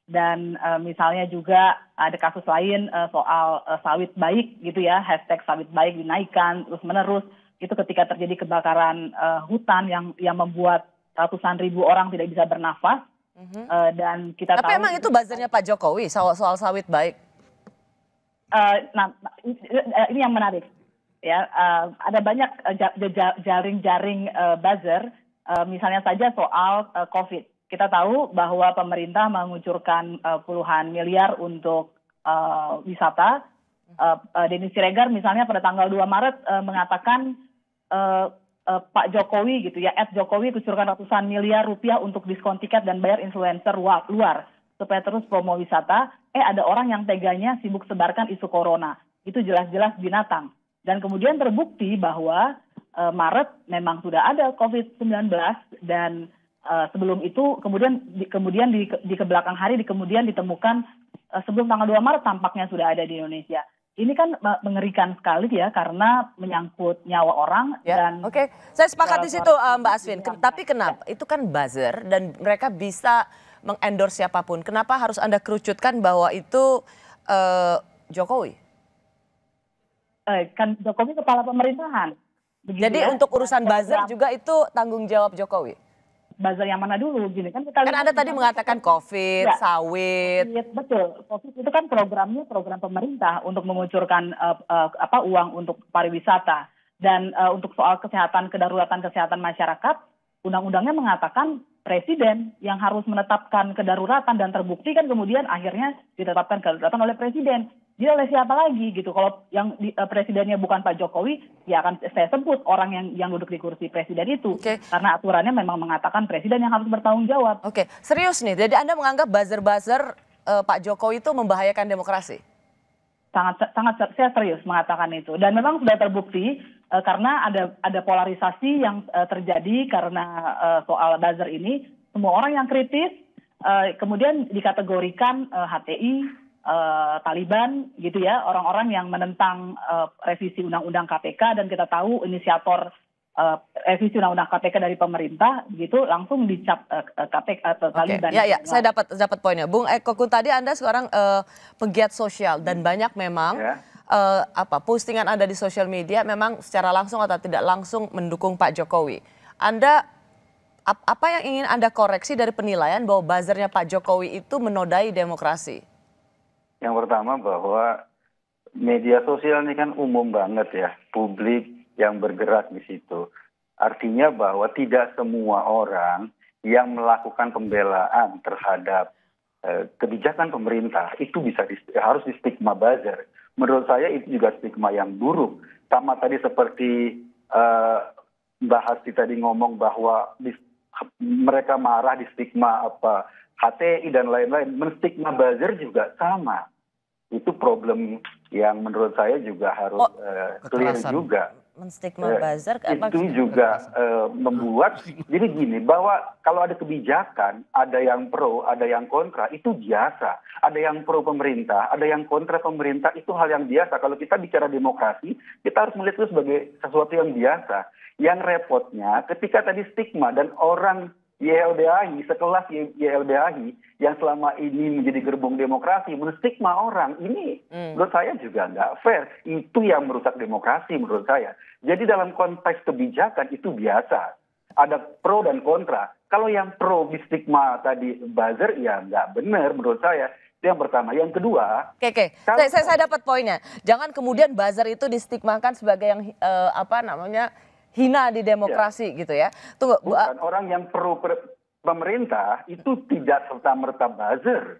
dan misalnya juga ada kasus lain soal sawit baik gitu ya, hashtag sawit baik dinaikkan terus menerus itu ketika terjadi kebakaran hutan yang membuat ratusan ribu orang tidak bisa bernafas dan kita Tapi tahu. emang itu buzzernya Pak Jokowi soal sawit baik? Nah ini yang menarik. Ya, ada banyak jaring-jaring buzzer, misalnya saja soal COVID. Kita tahu bahwa pemerintah mengucurkan puluhan miliar untuk wisata. Denny Siregar misalnya pada tanggal 2 Maret mengatakan Pak Jokowi gitu ya, @Jokowi kucurkan ratusan miliar rupiah untuk diskon tiket dan bayar influencer luar supaya terus promo wisata. Ada orang yang teganya sibuk sebarkan isu corona. Itu jelas-jelas binatang. Dan kemudian terbukti bahwa Maret memang sudah ada COVID-19 dan sebelum itu kemudian di kebelakang hari kemudian ditemukan sebelum tanggal 2 Maret tampaknya sudah ada di Indonesia. Ini kan mengerikan sekali ya karena menyangkut nyawa orang dan Oke, saya sepakat di situ Mbak Asvin. Tapi kenapa? Itu kan buzzer dan mereka bisa mengendorse siapapun. Kenapa harus Anda kerucutkan bahwa itu Jokowi? Kan Jokowi kepala pemerintahan. Begitu jadi ya? untuk urusan buzzer juga itu tanggung jawab Jokowi? Buzzer yang mana dulu? Gini kan kita Anda tadi mengatakan COVID, sawit. Betul, COVID itu kan program pemerintah untuk mengucurkan uang untuk pariwisata. Dan untuk soal kedaruratan kesehatan masyarakat, undang-undangnya mengatakan presiden yang harus menetapkan kedaruratan dan terbukti kan kemudian akhirnya ditetapkan kedaruratan oleh presiden. Jadi oleh siapa lagi gitu? Kalau yang presidennya bukan Pak Jokowi, ya akan saya sebut orang yang duduk di kursi presiden itu. Karena aturannya memang mengatakan presiden yang harus bertanggung jawab. Oke, serius nih. Jadi Anda menganggap buzzer-buzzer Pak Jokowi itu membahayakan demokrasi? Sangat saya serius mengatakan itu. Dan memang sudah terbukti karena ada polarisasi yang terjadi karena soal buzzer ini. Semua orang yang kritis kemudian dikategorikan HTI, Taliban gitu ya, orang-orang yang menentang revisi Undang-Undang KPK dan kita tahu inisiator revisi Undang-Undang KPK dari pemerintah begitu langsung dicap KPK atau Taliban. Ya, saya dapat poinnya. Bung Eko Kuntadi, Anda sekarang pegiat sosial dan banyak memang postingan Anda di sosial media memang secara langsung atau tidak langsung mendukung Pak Jokowi. Anda apa yang ingin Anda koreksi dari penilaian bahwa buzzernya Pak Jokowi itu menodai demokrasi? Yang pertama bahwa media sosial ini kan umum banget ya, publik yang bergerak di situ. Artinya bahwa tidak semua orang yang melakukan pembelaan terhadap kebijakan pemerintah itu harus di stigma buzzer. Menurut saya itu juga stigma yang buruk. Sama tadi seperti Mbak Hasti tadi ngomong bahwa mereka marah di stigma HTI dan lain-lain, menstigma buzzer juga sama. Itu problem yang menurut saya juga harus clear juga. Menstigma buzzer itu juga membuat jadi gini bahwa kalau ada kebijakan, ada yang pro, ada yang kontra, itu biasa. Ada yang pro pemerintah, ada yang kontra pemerintah, itu hal yang biasa. Kalau kita bicara demokrasi, kita harus melihat itu sebagai sesuatu yang biasa. Yang repotnya ketika tadi stigma dan orang YLBHI, sekelas YLBHI yang selama ini menjadi gerbong demokrasi, menstigma orang, ini menurut saya juga nggak fair. Itu yang merusak demokrasi menurut saya. Jadi dalam konteks kebijakan itu biasa. Ada pro dan kontra. Kalau yang pro di stigma tadi buzzer, ya nggak benar menurut saya. Itu yang pertama. Yang kedua, Oke. Saya dapat poinnya. Jangan kemudian buzzer itu distigmakan sebagai yang hina di demokrasi gitu ya. Tunggu. Bukan orang yang pro pemerintah itu tidak serta-merta buzzer.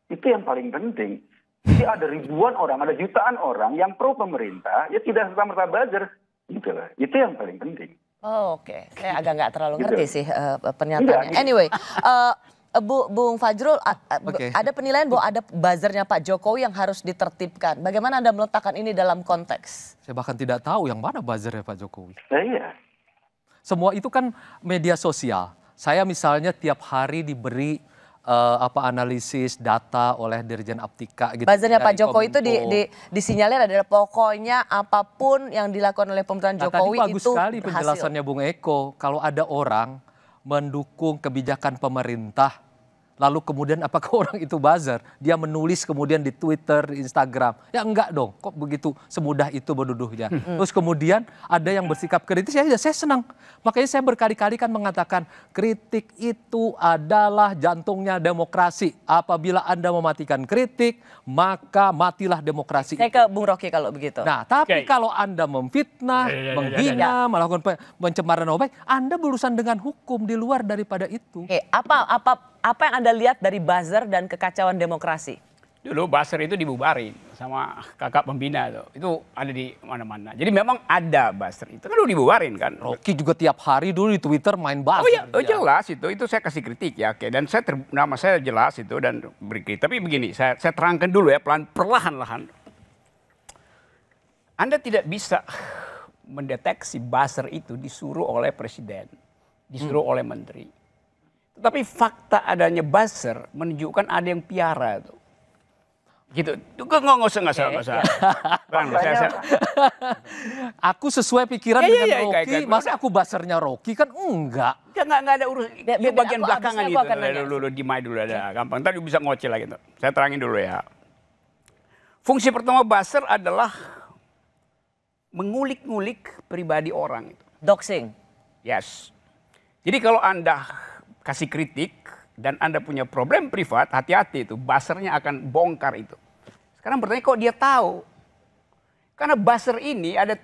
Itu yang paling penting. Jadi ada ribuan orang, ada jutaan orang yang pro pemerintah, ya tidak serta-merta buzzer. Gitu lah. Itu yang paling penting. Oh, oke. Saya agak nggak terlalu ngerti sih pernyataannya. Anyway, Bung Fajrul, ada penilaian bahwa ada buzzernya Pak Jokowi yang harus ditertibkan. Bagaimana Anda meletakkan ini dalam konteks? Saya bahkan tidak tahu yang mana buzzernya Pak Jokowi. Iya. Semua itu kan media sosial. Saya misalnya tiap hari diberi analisis data oleh Dirjen Aptika. Gitu, buzzernya Pak Jokowi itu disinyalir adalah pokoknya apapun yang dilakukan oleh pemerintahan Jokowi tadi bagus itu sekali berhasil. Penjelasannya Bung Eko. Kalau ada orang mendukung kebijakan pemerintah, lalu kemudian apakah orang itu buzzer? Dia menulis kemudian di Twitter, di Instagram. Ya enggak dong, kok begitu semudah itu berduduhnya. Terus kemudian ada yang bersikap kritis, ya saya senang. Makanya saya berkali-kali kan mengatakan kritik itu adalah jantungnya demokrasi. Apabila Anda mematikan kritik, maka matilah demokrasi. Saya ke Bung Rocky kalau begitu. Nah, tapi kalau Anda memfitnah, menghina, melakukan pencemaran nama baik, Anda berurusan dengan hukum di luar daripada itu. Oke, apa yang Anda lihat dari buzzer dan kekacauan demokrasi? Dulu buzzer itu dibubarin sama kakak pembina tuh. Itu ada di mana-mana. Jadi memang ada buzzer itu kan udah dibubarin kan. Rocky juga tiap hari dulu di Twitter main buzzer. Oh iya, jelas itu saya kasih kritik ya. Oke. Dan nama saya jelas itu dan beri kritik. Tapi begini, saya terangkan dulu ya perlahan-lahan. Anda tidak bisa mendeteksi buzzer itu disuruh oleh presiden, disuruh oleh menteri. Tapi fakta adanya buzzer menunjukkan ada yang piara tuh. Gitu. Nggak usah. Aku sesuai pikiran dengan Rocky, masa aku buzzernya Rocky kan enggak. Nggak ada urus. Di bagian belakangan gitu. Dulu dimai dulu ada gampang. Ntar bisa ngoceh lagi tuh. Saya terangin dulu ya. Fungsi pertama buzzer adalah mengulik-ngulik pribadi orang itu. Doxing. Yes. Jadi kalau Anda kasih kritik dan Anda punya problem privat, hati-hati itu, buzzernya akan bongkar itu. Sekarang bertanya kok dia tahu? Karena buzzer ini ada,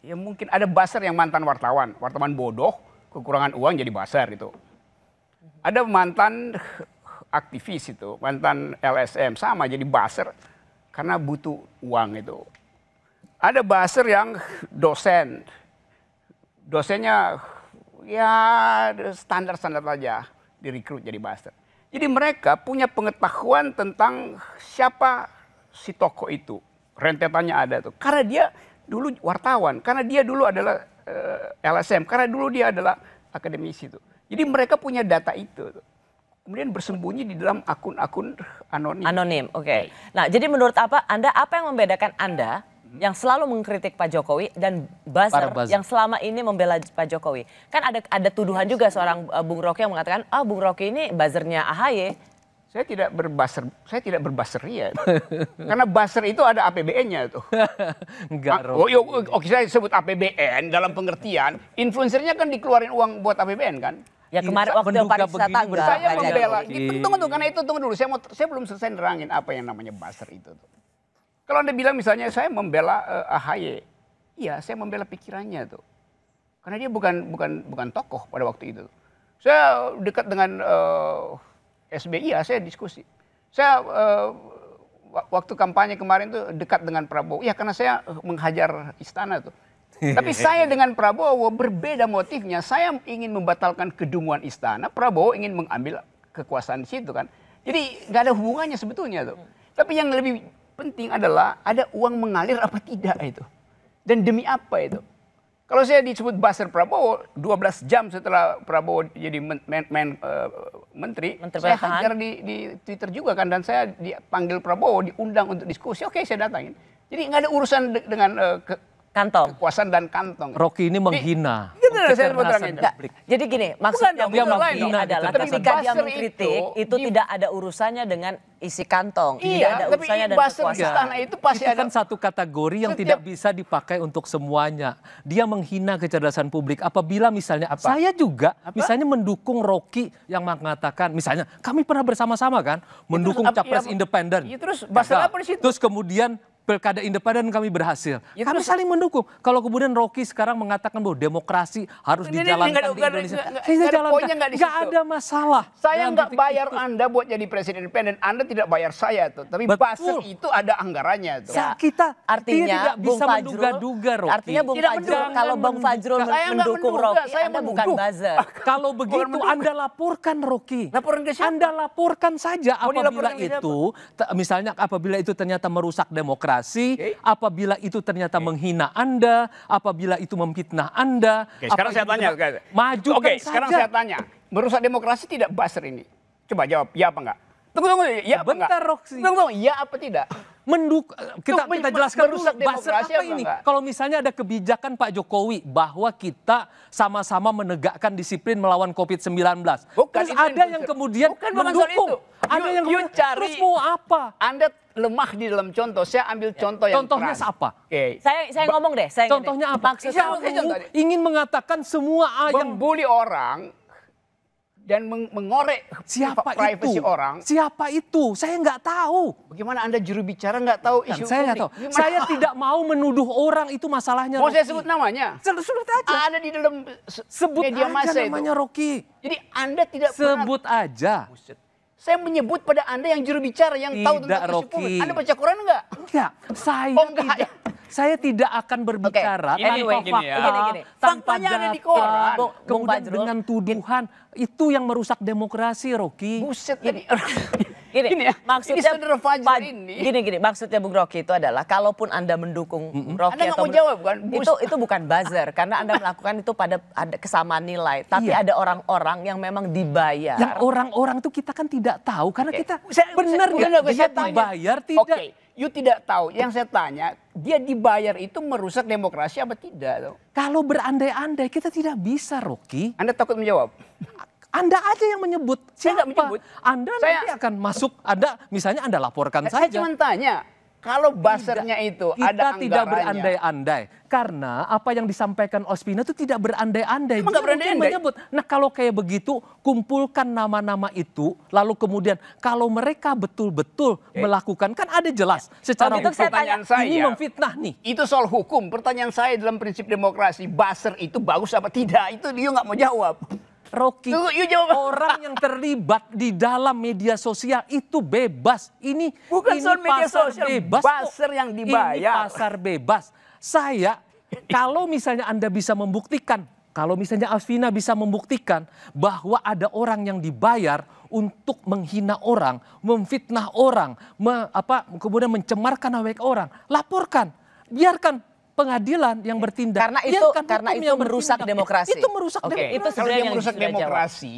ya mungkin ada buzzer yang mantan wartawan bodoh, kekurangan uang jadi buzzer itu. Ada mantan aktivis itu, mantan LSM sama jadi buzzer karena butuh uang itu. Ada buzzer yang dosennya ya standar-standar aja direkrut jadi buzzer. Jadi mereka punya pengetahuan tentang siapa si tokoh itu. Rentetannya ada tuh. Karena dia dulu wartawan, karena dia dulu adalah LSM, karena dulu dia adalah akademisi tuh. Jadi mereka punya data itu tuh. Kemudian bersembunyi di dalam akun-akun anonim. Anonim, oke. Nah, jadi menurut Anda apa yang membedakan Anda yang selalu mengkritik Pak Jokowi dan buzzer yang selama ini membela Pak Jokowi? Kan ada tuduhan juga seorang Bung Rocky yang mengatakan, Bung Rocky ini buzzernya AHY. Saya tidak berbuzzeria. Karena buzzer itu ada APBN-nya tuh. Enggak, oke, saya sebut APBN dalam pengertian influencernya kan dikeluarin uang buat APBN kan? Ya kemarin waktu pariwisata saya membela. Tunggu karena itu tunggu dulu. Saya belum selesai nerangin apa yang namanya buzzer itu tuh. Kalau Anda bilang misalnya saya membela AHY, iya saya membela pikirannya tuh. Karena dia bukan tokoh pada waktu itu. Saya dekat dengan SBY, ya saya diskusi. Saya waktu kampanye kemarin tuh dekat dengan Prabowo, ya karena saya menghajar istana tuh. Tapi saya dengan Prabowo berbeda motifnya. Saya ingin membatalkan kedunguan istana, Prabowo ingin mengambil kekuasaan di situ kan. Jadi nggak ada hubungannya sebetulnya tuh. Tapi yang lebih penting adalah ada uang mengalir apa tidak itu. Dan demi apa itu. Kalau saya disebut buzzer Prabowo, 12 jam setelah Prabowo jadi menteri, saya hajar di Twitter juga kan. Dan saya dipanggil Prabowo, diundang untuk diskusi, oke saya datangin. Jadi nggak ada urusan dengan Kantong. Kekuasaan dan kantong. Rocky ini menghina. Jadi gini, maksudnya dia menghina adalah ketika dia mengkritik itu tidak ada urusannya dengan isi kantong. Tidak ada urusannya dengan kekuasaan. Itu pasti ada kan satu kategori yang tidak bisa dipakai untuk semuanya. Dia menghina kecerdasan publik. Apabila misalnya saya juga misalnya mendukung Rocky yang mengatakan misalnya kami pernah bersama-sama kan mendukung capres independen. Terus buzzer apa di situ? Terus kemudian pilkada independen kami berhasil. Kami saling mendukung. Kalau kemudian Rocky sekarang mengatakan bahwa demokrasi harus dijalankan di Indonesia. Saya jalankan. Nggak ada masalah. Saya nggak bayar Anda buat jadi presiden independen. Anda tidak bayar saya tuh. Tapi buzzer itu ada anggarannya tuh. Kita artinya tidak bisa menduga-duga Rocky. Artinya Bung Fajrul, kalau Bung Fajrul mendukung Rocky, Anda bukan buzzer. Kalau begitu Anda laporkan Rocky. Laporan ke siapa? Anda laporkan saja apabila itu, misalnya apabila itu ternyata merusak demokrasi. Apabila itu ternyata menghina Anda, apabila itu memfitnah Anda. Sekarang saya tanya. Majukan saja. Sekarang saya tanya. Merusak demokrasi tidak buzzer ini? Coba jawab, ya apa enggak? Tunggu, ya apa enggak? Tunggu, ya apa tidak? Kita jelaskan dulu buzzer apa ini. Kalau misalnya ada kebijakan Pak Jokowi bahwa kita sama-sama menegakkan disiplin melawan COVID-19. Terus ada yang kemudian mendukung. Ada yang kemudian, terus mau apa? Anda lemah di dalam contoh. Saya ambil contoh yang contohnya apa? Saya ngomong deh. Contohnya apa? Kamu ingin mengatakan semua yang membuli orang dan mengorek privasi orang. Siapa itu? Saya nggak tahu. Bagaimana Anda juru bicara nggak tahu isu saya nggak tahu. Saya tidak mau menuduh orang itu masalahnya. Mau saya sebut namanya? Sebut aja. Ada di dalam sebut media massa aja namanya itu. Rocky. Jadi Anda tidak sebut aja. Saya menyebut pada Anda yang juru bicara yang tahu tentang isu publik. Anda baca koran enggak? Enggak. Saya tidak akan berbicara faktanya ada di koran. Kemudian dengan tuduhan itu yang merusak demokrasi, Rocky. Buset ini. Gini, maksudnya maksudnya Bung Rocky itu adalah kalaupun Anda mendukung Rocky Anda atau mau jawab kan? Itu bukan buzzer karena Anda melakukan itu pada ada kesamaan nilai. Tapi ada orang-orang yang memang dibayar. Yang orang-orang itu kita kan tidak tahu karena kita benar dia dibayar tidak. You tidak tahu. Yang saya tanya, dia dibayar itu merusak demokrasi apa tidak? Kalau berandai-andai kita tidak bisa, Rocky. Anda takut menjawab? Anda aja yang menyebut. Saya nggak menyebut. Anda nanti akan masuk. Misalnya Anda laporkan saja. Saya cuma tanya. Kalau buzzernya itu ada anggarannya. Kita tidak berandai-andai. Karena apa yang disampaikan Ospina itu tidak berandai-andai. Dia mungkin menyebut. Nah kalau kayak begitu, kumpulkan nama-nama itu. Lalu kemudian kalau mereka betul-betul melakukan. Kan ada jelas secara hukum. Pertanyaan saya, ini memfitnah nih. Itu soal hukum. Pertanyaan saya dalam prinsip demokrasi. Buzzer itu bagus apa tidak? Itu dia nggak mau jawab. Rocky, orang yang terlibat di dalam media sosial itu bebas. Ini bukan soal media sosial, bebas. Buzzer yang dibayar. Ini pasar bebas. Kalau misalnya Anda bisa membuktikan, kalau misalnya Asvina bisa membuktikan bahwa ada orang yang dibayar untuk menghina orang, memfitnah orang, kemudian mencemarkan nama baik orang, laporkan, biarkan pengadilan yang bertindak. Karena itu merusak demokrasi. Itu merusak demokrasi. Itu kalau dia merusak demokrasi,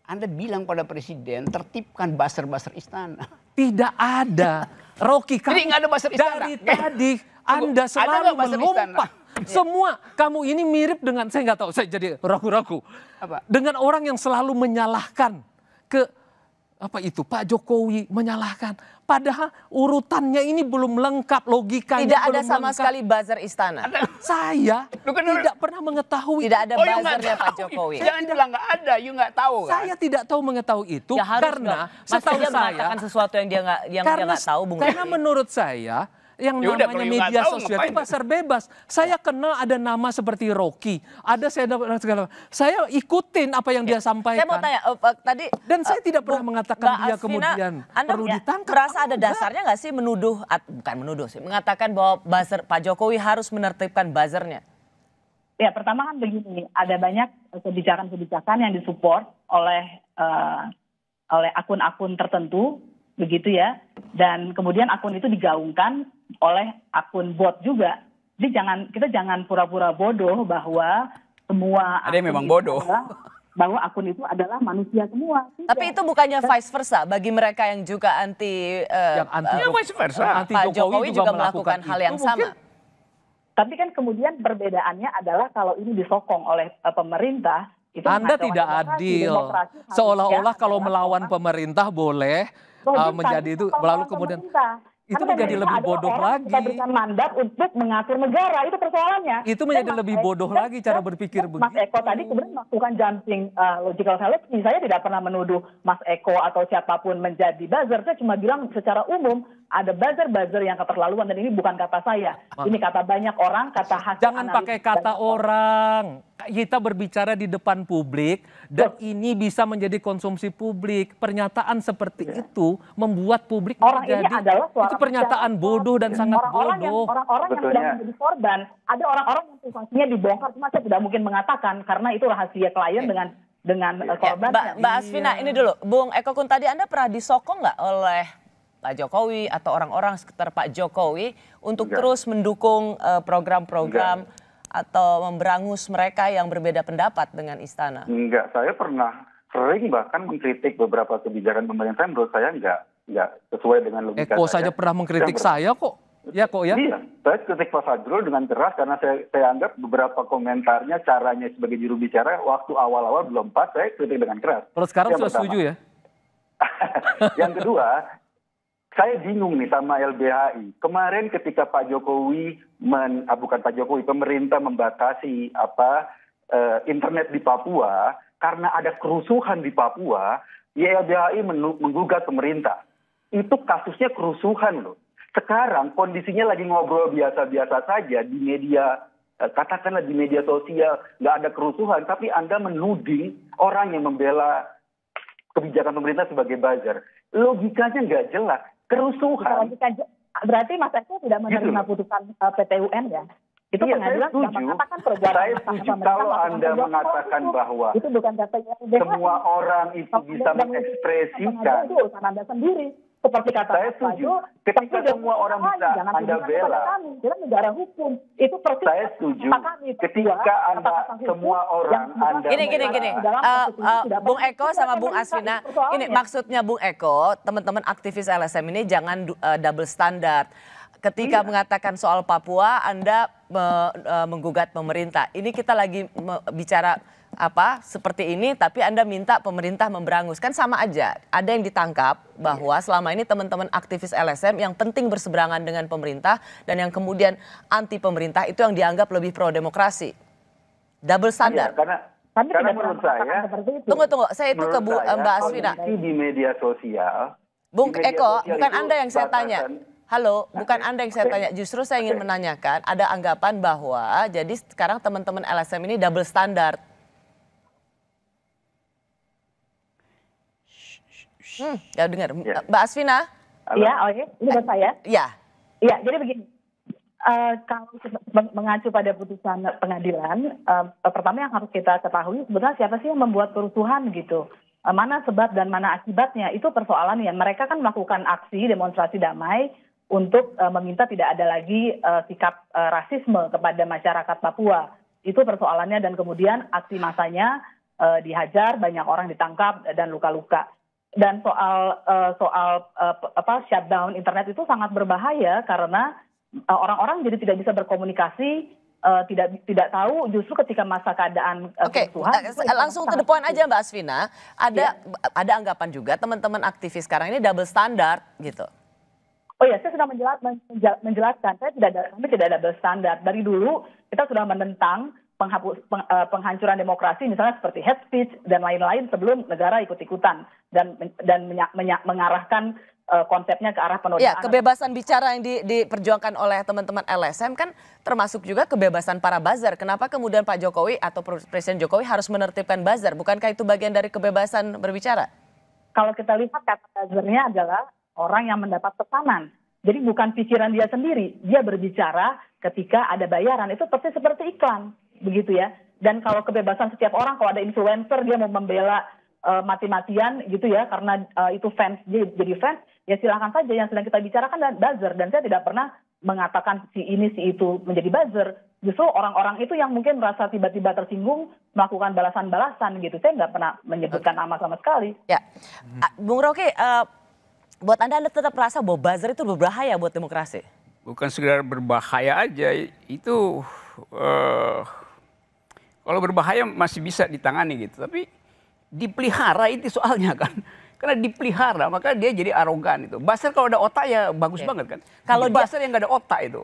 Anda bilang pada presiden tertibkan buzzer-buzzer istana. Tidak ada. Rocky, jadi nggak ada buzzer istana. Dari tadi Anda selalu melompat. Semua kamu ini mirip dengan, saya nggak tahu, saya jadi ragu-ragu. Dengan orang yang selalu menyalahkan Pak Jokowi menyalahkan. Padahal urutannya ini belum lengkap, logikanya tidak ada belum sama lengkap. Sekali buzzer istana. Saya tidak pernah mengetahui. Tidak ada buzzernya Pak Jokowi. Jangan bilang nggak ada, you nggak tahu kan? Saya tidak tahu mengetahui itu ya, karena setahu saya mengatakan sesuatu yang dia nggak tahu, Bung. Karena menurut saya yang namanya media sosial itu pasar bebas. Saya kenal ada nama seperti Rocky, saya ikutin apa yang dia sampaikan. Saya mau tanya tadi, dan saya tidak pernah mengatakan dia kemudian perlu ditangkap. Merasa ada dasarnya nggak sih menuduh, bukan menuduh sih, mengatakan bahwa buzzer Pak Jokowi harus menertibkan buzzernya? Ya pertama kan begini, ada banyak kebijakan-kebijakan yang disupport oleh akun-akun tertentu, begitu ya, dan kemudian akun itu digaungkan oleh akun bot juga. Jadi kita jangan pura-pura bodoh bahwa semua ada yang memang bodoh. Bahwa akun itu adalah manusia semua. Tidak. Tapi itu bukannya vice versa bagi mereka yang juga anti vice versa. Pak Jokowi juga melakukan hal yang sama. Tapi kan kemudian perbedaannya adalah kalau ini disokong oleh pemerintah, itu Anda tidak adil. Seolah-olah kalau melawan pemerintah boleh menjadi itu, lalu kemudian itu menjadi lebih bodoh lagi. Kita berikan mandat untuk mengatur negara, itu persoalannya. Itu menjadi lebih bodoh lagi cara berpikir begitu. Mas Eko tadi kemudian melakukan jumping logical fallacy. Saya tidak pernah menuduh Mas Eko atau siapapun menjadi buzzer. Saya cuma bilang secara umum ada buzzer-buzzer yang keterlaluan, dan ini bukan kata saya. Ini kata banyak orang, kata hasil. Jangan pakai kata orang. Kita berbicara di depan publik dan ini bisa menjadi konsumsi publik. Pernyataan seperti itu membuat publik menjadi itu pernyataan bodoh dan sangat bodoh. Orang-orang yang sedang menjadi korban, ada orang-orang yang privasinya dibongkar, cuma saya tidak mungkin mengatakan karena itu rahasia klien dengan korbannya. Mbak Asvina, ini dulu, Bung Eko Kun, tadi Anda pernah disokong nggak oleh Pak Jokowi atau orang-orang sekitar Pak Jokowi untuk terus mendukung program-program atau memberangus mereka yang berbeda pendapat dengan istana? Enggak, saya pernah sering bahkan mengkritik beberapa kebijakan pemerintah yang menurut saya enggak sesuai dengan logika Eko saja pernah mengkritik saya kok. Ya kok ya? Iya, saya kritik Pak Fajrul dengan keras karena saya anggap beberapa komentarnya, caranya sebagai juru bicara waktu awal-awal belum pas, saya kritik dengan keras. Kalau sekarang sudah setuju ya? Yang kedua, saya bingung nih sama LBHI. Kemarin ketika Pak Jokowi, pemerintah membatasi internet di Papua karena ada kerusuhan di Papua, YLBHI menggugat pemerintah. Itu kasusnya kerusuhan loh. Sekarang kondisinya lagi ngobrol biasa-biasa saja di media, katakanlah di media sosial, nggak ada kerusuhan, tapi Anda menuding orang yang membela kebijakan pemerintah sebagai buzzer. Logikanya nggak jelas. Kerusuhan. Berarti Mas Eko tidak menerima putusan PT UN ya? Itu pengadilan sudah mengatakan perbuatan. Saya setuju kalau Anda mengatakan bahwa itu bukan kata semua orang itu bisa mengekspresikan. Itu urusan Anda sendiri. Seperti kata saya setuju. Ketika semua orang bisa Anda bela. Kita negara hukum. Itu persis. Saya setuju. Ketika Anda semua orang Anda. Gini. Bung Eko sama Bung Asvina. Ini maksudnya Bung Eko, teman-teman aktivis LSM ini jangan double standard. Ketika mengatakan soal Papua, Anda menggugat pemerintah. Ini kita lagi bicara seperti ini, tapi Anda minta pemerintah memberangus. Kan sama aja. Ada yang ditangkap bahwa selama ini teman-teman aktivis LSM yang penting berseberangan dengan pemerintah dan yang kemudian anti pemerintah itu yang dianggap lebih pro demokrasi. Double standard. Karena menurut saya. Tunggu. Saya itu ke Mbak Asvina. Di media sosial. Bung Eko, bukan Anda yang saya tanya. Halo, bukan Anda yang saya tanya. Justru saya ingin menanyakan, ada anggapan bahwa jadi sekarang teman-teman LSM ini double standard. Ya dengar. Mbak Asvina? Iya, ini buat saya. Iya. Iya, jadi begini. Kalau mengacu pada putusan pengadilan, pertama yang harus kita ketahui sebenarnya siapa sih yang membuat kerusuhan gitu. Mana sebab dan mana akibatnya, itu persoalannya. Mereka kan melakukan aksi demonstrasi damai untuk meminta tidak ada lagi sikap rasisme kepada masyarakat Papua. Itu persoalannya, dan kemudian aksi massanya dihajar, banyak orang ditangkap dan luka-luka. Dan soal shutdown internet itu sangat berbahaya karena orang-orang jadi tidak bisa berkomunikasi, tidak tahu justru ketika masa keadaan kerusuhan. Langsung to the point aja Mbak Asvina. Ada anggapan juga teman-teman aktivis sekarang ini double standard gitu. Oh ya, saya sudah menjelaskan. Kami tidak ada double standard. Dari dulu kita sudah menentang penghancuran demokrasi, misalnya seperti hate speech dan lain-lain sebelum negara ikut-ikutan dan mengarahkan konsepnya ke arah penodaan. Ya, kebebasan bicara yang diperjuangkan oleh teman-teman LSM kan termasuk juga kebebasan para buzzer. Kenapa kemudian Pak Jokowi atau Presiden Jokowi harus menertibkan buzzer? Bukankah itu bagian dari kebebasan berbicara? Kalau kita lihat kata buzzernya adalah orang yang mendapat pesanan. Jadi bukan pikiran dia sendiri. Dia berbicara ketika ada bayaran. Itu persis seperti iklan. Begitu ya. Dan kalau kebebasan setiap orang, kalau ada influencer dia mau membela mati-matian gitu ya, karena itu fans, jadi fans, ya silakan saja. Yang sedang kita bicarakan adalah buzzer. Dan saya tidak pernah mengatakan si ini si itu menjadi buzzer. Justru orang-orang itu yang mungkin merasa tiba-tiba tersinggung melakukan balasan-balasan gitu. Saya nggak pernah menyebutkan nama sama sekali. Ya, Bung Rocky, buat Anda tetap merasa bahwa buzzer itu berbahaya buat demokrasi? bukan sekedar berbahaya aja, itu kalau berbahaya masih bisa ditangani gitu, tapi dipelihara itu soalnya kan. Karena dipelihara maka dia jadi arogan itu. Buzzer kalau ada otak ya bagus banget kan. Kalau buzzer yang nggak ada otak itu,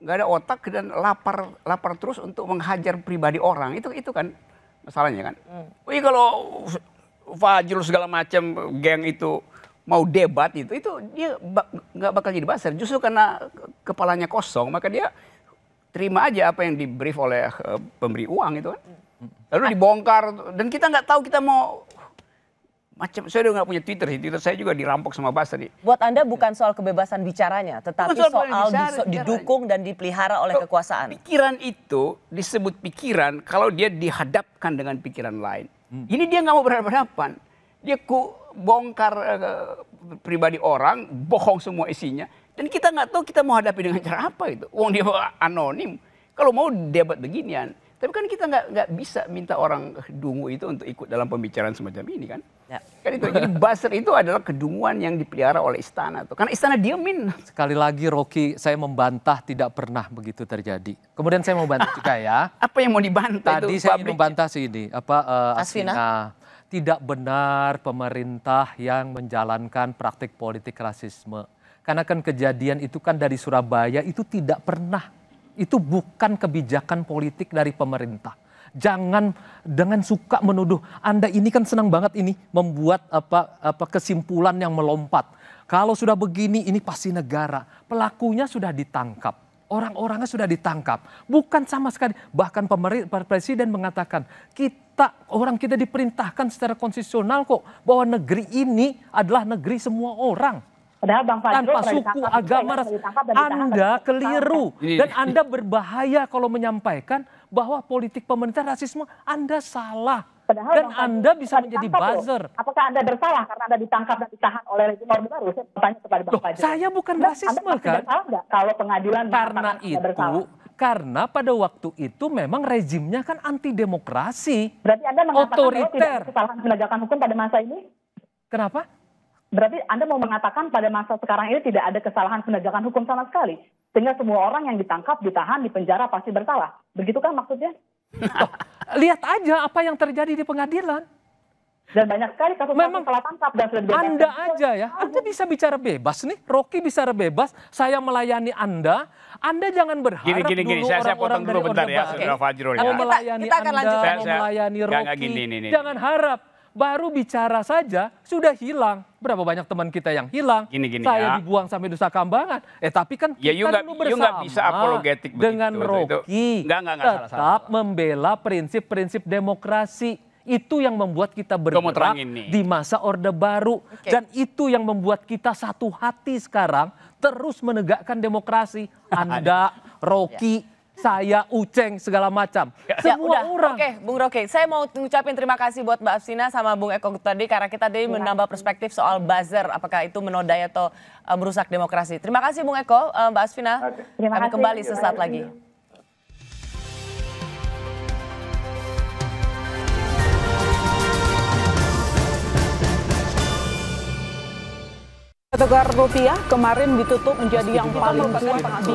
nggak ada otak dan lapar terus untuk menghajar pribadi orang, itu kan masalahnya kan. Wih, kalau Fajrul segala macam geng itu mau debat itu dia nggak bakal jadi buzzer. Justru karena kepalanya kosong maka dia terima aja apa yang di brief oleh pemberi uang itu kan. Lalu dibongkar dan kita nggak tahu kita mau macam. Saya udah nggak punya Twitter sih, Twitter saya juga dirampok sama buzzer nih. Buat Anda bukan soal kebebasan bicaranya, tetapi soal didukung dan dipelihara oleh kekuasaan. Pikiran itu disebut pikiran kalau dia dihadapkan dengan pikiran lain. Ini dia nggak mau berhadapan. Dia bongkar pribadi orang, bohong semua isinya. Dan kita nggak tahu kita mau hadapi dengan cara apa itu. Wong dia anonim. Kalau mau debat beginian. Tapi kan kita nggak bisa minta orang dungu itu untuk ikut dalam pembicaraan semacam ini kan. Ya. Kan itu. Jadi buzzer itu adalah kedunguan yang dipelihara oleh istana tuh. Karena istana diemin. Sekali lagi Rocky, saya membantah tidak pernah begitu terjadi. Kemudian saya mau bantah juga ya. Apa yang mau dibantah? Tadi saya ingin membantah sih ini. Asvina. Tidak benar pemerintah yang menjalankan praktik politik rasisme. Karena kan kejadian itu kan dari Surabaya itu tidak pernah. Itu bukan kebijakan politik dari pemerintah. Jangan dengan suka menuduh. Anda ini kan senang banget ini membuat kesimpulan yang melompat. Kalau sudah begini ini pasti negara. Pelakunya sudah ditangkap. Orang-orangnya sudah ditangkap. Bukan sama sekali. Bahkan presiden mengatakan orang kita diperintahkan secara konstitusional kok bahwa negeri ini adalah negeri semua orang. Padahal Bang Fajrul tanpa suku, agama, Anda keliru. Dan Anda berbahaya kalau menyampaikan bahwa politik pemerintah rasisme, Anda salah. Padahal dan Anda bisa menjadi buzzer. Apakah Anda bersalah karena Anda ditangkap dan ditahan oleh rezim Orde Baru? Saya bertanya kepada Bang Fajrul. Saya bukan rasisme kan? Enggak, kalau pengadilan karena itu, karena pada waktu itu memang rezimnya kan anti demokrasi. Berarti Anda mengatakan otoriter. Tidak ada kesalahan penegakan hukum pada masa ini? Kenapa? Berarti Anda mau mengatakan pada masa sekarang ini tidak ada kesalahan penegakan hukum sama sekali. Sehingga semua orang yang ditangkap, ditahan, dipenjara pasti bersalah. Begitu kan maksudnya? Lihat aja apa yang terjadi di pengadilan. Dan banyak sekali kasus salah tangkap dan sudah dibebaskan. Anda aja ya, Anda bisa bicara bebas nih. Rocky bisa bebas, saya melayani Anda. Anda jangan berharap gini. Saya potong dulu bentar ya, Saudara Fajrul. Mau melayani Anda, mau melayani Rocky. Jangan harap. Baru bicara saja sudah hilang. Berapa banyak teman kita yang hilang. Saya dibuang sampai Nusa Kambangan. Tapi kan kita dulu bersama bisa apologetik dengan Rocky. Tetap membela prinsip-prinsip demokrasi. Itu yang membuat kita bergerak di masa Orde Baru. Dan itu yang membuat kita satu hati sekarang terus menegakkan demokrasi. Anda, Rocky, saya, Uceng, segala macam. Semua orang. Oke, Bung Rocky. Saya mau ngucapin terima kasih buat Mbak Asvina sama Bung Eko tadi. Karena kita tadi menambah perspektif soal buzzer. Apakah itu menodai atau merusak demokrasi. Terima kasih Bung Eko, Mbak Asvina. Kami kembali sesaat lagi. Tukar rupiah kemarin ditutup menjadi yang paling kuat di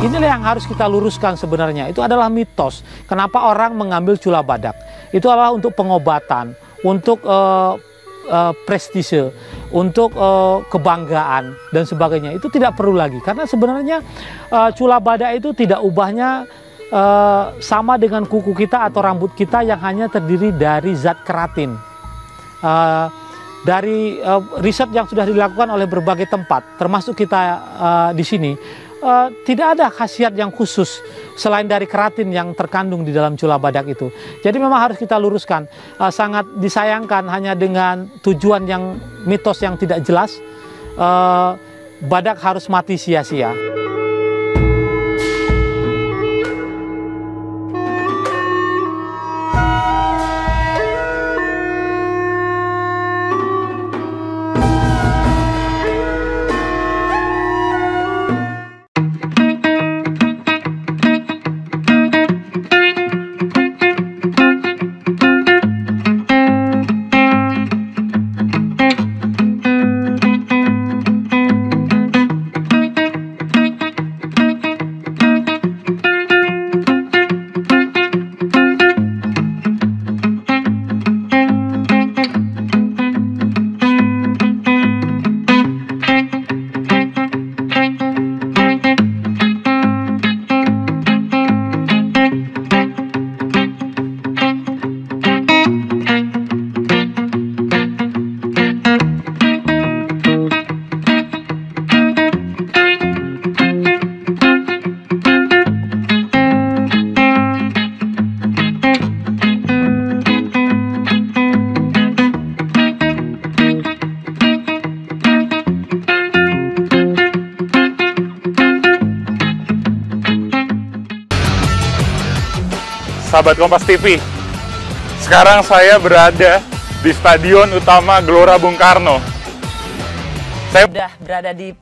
Inilah yang harus kita luruskan sebenarnya. Itu adalah mitos. Kenapa orang mengambil cula badak? Itu adalah untuk pengobatan, untuk prestise, untuk kebanggaan dan sebagainya. Itu tidak perlu lagi. Karena sebenarnya cula badak itu tidak ubahnya sama dengan kuku kita atau rambut kita yang hanya terdiri dari zat keratin. Dari riset yang sudah dilakukan oleh berbagai tempat, termasuk kita di sini, tidak ada khasiat yang khusus selain dari keratin yang terkandung di dalam cula badak itu. Jadi memang harus kita luruskan. Sangat disayangkan hanya dengan tujuan yang mitos yang tidak jelas, badak harus mati sia-sia. Sahabat Kompas TV, sekarang saya berada di Stadion Utama Gelora Bung Karno. Saya sudah berada di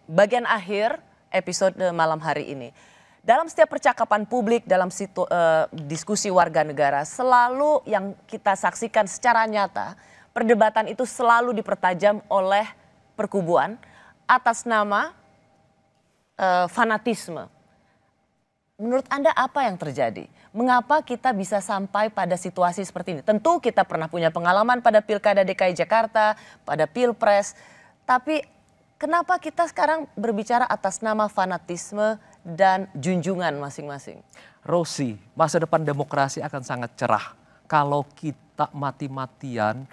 bagian akhir episode malam hari ini. Dalam setiap percakapan publik, dalam diskusi warga negara, selalu yang kita saksikan secara nyata, perdebatan itu selalu dipertajam oleh perkubuan atas nama fanatisme. Menurut Anda apa yang terjadi? Mengapa kita bisa sampai pada situasi seperti ini? Tentu kita pernah punya pengalaman pada Pilkada DKI Jakarta, pada Pilpres. Tapi kenapa kita sekarang berbicara atas nama fanatisme dan junjungan masing-masing? Rosi, masa depan demokrasi akan sangat cerah kalau kita mati-matian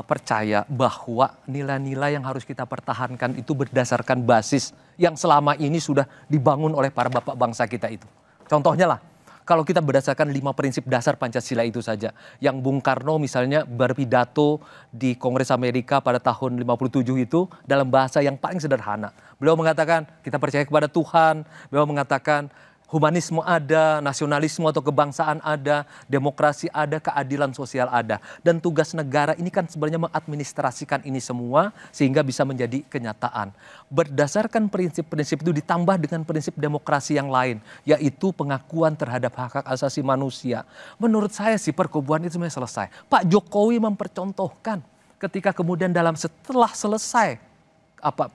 percaya bahwa nilai-nilai yang harus kita pertahankan itu berdasarkan basis yang selama ini sudah dibangun oleh para bapak bangsa kita itu. Contohnya lah, kalau kita berdasarkan 5 prinsip dasar Pancasila itu saja, yang Bung Karno misalnya berpidato di Kongres Amerika pada tahun 57 itu dalam bahasa yang paling sederhana. Beliau mengatakan kita percaya kepada Tuhan, beliau mengatakan humanisme ada, nasionalisme atau kebangsaan ada, demokrasi ada, keadilan sosial ada. Dan tugas negara ini kan sebenarnya mengadministrasikan ini semua sehingga bisa menjadi kenyataan. Berdasarkan prinsip-prinsip itu ditambah dengan prinsip demokrasi yang lain, yaitu pengakuan terhadap hak-hak asasi manusia. Menurut saya sih perkubuan itu sebenarnya selesai. Pak Jokowi mempercontohkan ketika kemudian setelah selesai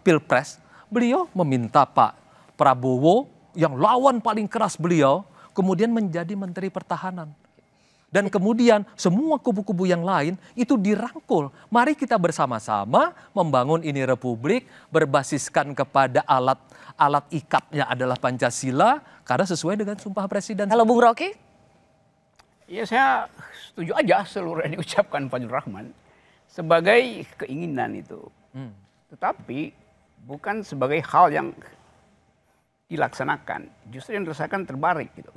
Pilpres, beliau meminta Pak Prabowo yang lawan paling keras beliau, kemudian menjadi Menteri Pertahanan. Dan kemudian semua kubu-kubu yang lain itu dirangkul. Mari kita bersama-sama membangun ini republik berbasiskan kepada alat ikatnya adalah Pancasila, karena sesuai dengan Sumpah Presiden. Halo Bung Rocky? Ya saya setuju aja seluruh yang diucapkan Fajrul Rahman sebagai keinginan itu. Tetapi bukan sebagai hal yang dilaksanakan, justru yang dirasakan terbalik gitu.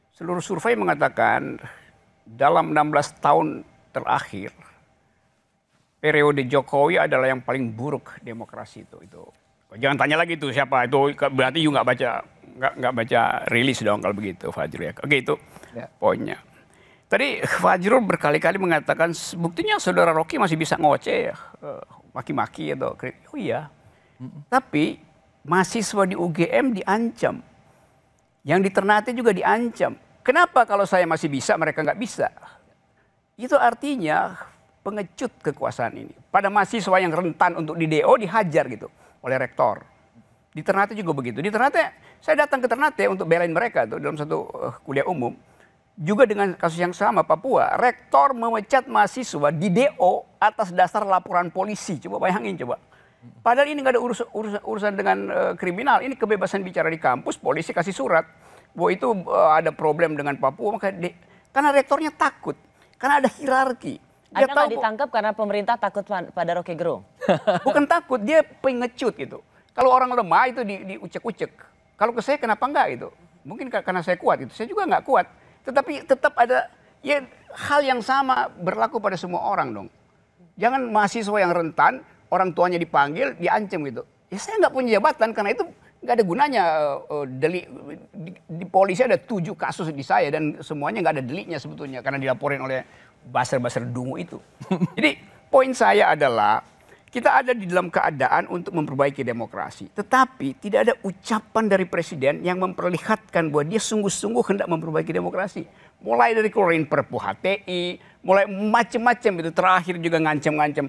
Seluruh survei mengatakan dalam 16 tahun terakhir periode Jokowi adalah yang paling buruk demokrasi itu. Jangan tanya lagi tuh siapa itu, berarti you nggak baca rilis dong kalau begitu Fajrul ya. Oke itu poinnya. Tadi Fajrul berkali-kali mengatakan buktinya saudara Rocky masih bisa ngoceh ya, maki-maki atau oh iya. Tapi mahasiswa di UGM diancam. Yang di Ternate juga diancam. Kenapa kalau saya masih bisa, mereka nggak bisa? Itu artinya pengecut kekuasaan ini. Pada mahasiswa yang rentan untuk di DO dihajar gitu oleh rektor. Di Ternate juga begitu. Di Ternate, saya datang ke Ternate untuk belain mereka tuh dalam satu kuliah umum. Juga dengan kasus yang sama Papua, rektor memecat mahasiswa di DO atas dasar laporan polisi. Coba bayangin coba. Padahal ini nggak ada urusan dengan kriminal, ini kebebasan bicara di kampus, polisi kasih surat bahwa itu ada problem dengan Papua, karena rektornya takut, karena ada hierarki. Anda nggak ditangkap karena pemerintah takut pada Rocky Gerung? Bukan takut, dia pengecut gitu. Kalau orang lemah itu diucek-ucek. Kalau ke saya kenapa enggak itu? Mungkin karena saya kuat itu. Saya juga enggak kuat. Tetapi tetap ada ya hal yang sama berlaku pada semua orang dong. Jangan mahasiswa yang rentan, orang tuanya dipanggil, diancam gitu. Ya saya nggak punya jabatan karena itu nggak ada gunanya. Di polisi ada 7 kasus di saya dan semuanya nggak ada deliknya sebetulnya karena dilaporin oleh baser-baser dungu itu. Jadi poin saya adalah kita ada di dalam keadaan untuk memperbaiki demokrasi. Tetapi tidak ada ucapan dari presiden yang memperlihatkan bahwa dia sungguh-sungguh hendak memperbaiki demokrasi. Mulai dari keluarin Perpu HTI, mulai macam-macam itu. Terakhir juga ngancam-ngancam.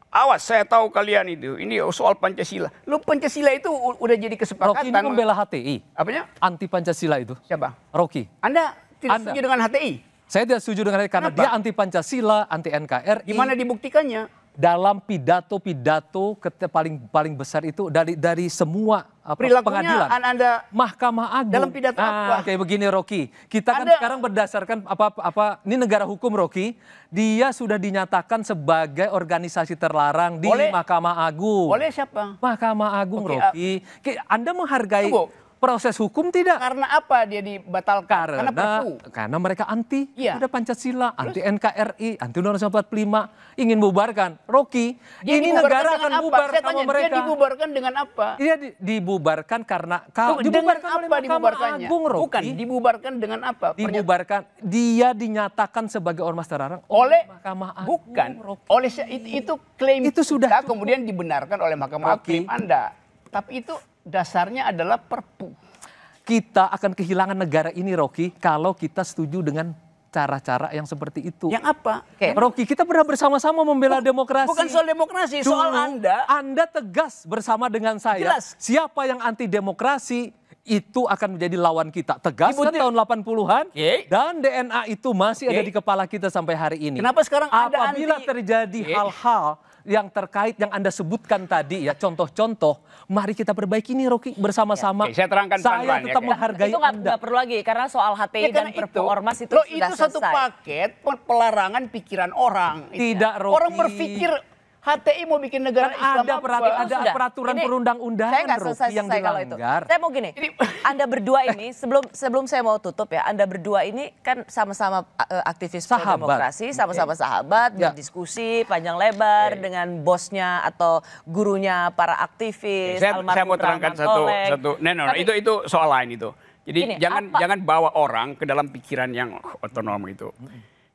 Awas, saya tahu kalian itu. Ini soal Pancasila. Lu Pancasila itu udah jadi kesepakatan. Rocky ini membela HTI. Apanya? Anti Pancasila itu. Siapa? Rocky. Anda tidak setuju dengan HTI? Saya tidak setuju dengan HTI karena dia anti Pancasila, anti NKRI. Gimana dibuktikannya? Dalam pidato paling besar itu dari semua perilakunya pengadilan. Anda Mahkamah Agung. Dalam pidato apa? Kayak begini Rocky. Kita kan sekarang berdasarkan ini negara hukum Rocky. Dia sudah dinyatakan sebagai organisasi terlarang di Mahkamah Agung. Oleh siapa? Mahkamah Agung Rocky. Anda menghargai proses hukum tidak? Karena apa dia dibatalkan? Karena mereka anti ada Pancasila, anti NKRI, anti Undang-Undang 45, ingin bubarkan. Rocky, ini negara akan bubar sama mereka. Dia dibubarkan dengan apa? Dia dibubarkan karena dibubarkan oleh Mahkamah Agung, Rocky. Bukan, dibubarkan dengan apa? Dibubarkan, dia dinyatakan sebagai ormas terlarang oleh Mahkamah Agung. Bukan, oleh itu klaim itu sudah kemudian dibenarkan oleh Mahkamah Agung, klaim Anda. Tapi itu dasarnya adalah Perpu. Kita akan kehilangan negara ini, Rocky, kalau kita setuju dengan cara-cara yang seperti itu. Yang apa? Rocky, kita pernah bersama-sama membela demokrasi. Bukan soal demokrasi, soal Anda. Anda tegas bersama dengan saya. Jelas. Siapa yang anti demokrasi itu akan menjadi lawan kita. Tegas kan tahun 80-an. Dan DNA itu masih ada di kepala kita sampai hari ini. Kenapa sekarang Anda apabila terjadi hal-hal yang terkait yang Anda sebutkan tadi ya, contoh-contoh, mari kita perbaiki ini Rocky bersama-sama. Saya terangkan saya tetap menghargai itu nggak perlu lagi karena soal HTI dan Perpu Ormas itu sudah itu satu paket pelarangan pikiran orang. Tidak, Rocky. Orang berpikir HTI mau bikin negara Islam ada peraturan perundang-undangan yang dilanggar. Saya mau gini, Anda berdua ini sebelum saya mau tutup ya, Anda berdua ini kan sama-sama aktivis demokrasi, sama-sama sahabat, berdiskusi panjang lebar dengan bosnya atau gurunya para aktivis. Saya mau terangkan satu. Itu soal lain itu. Jadi jangan bawa orang ke dalam pikiran yang otonom itu.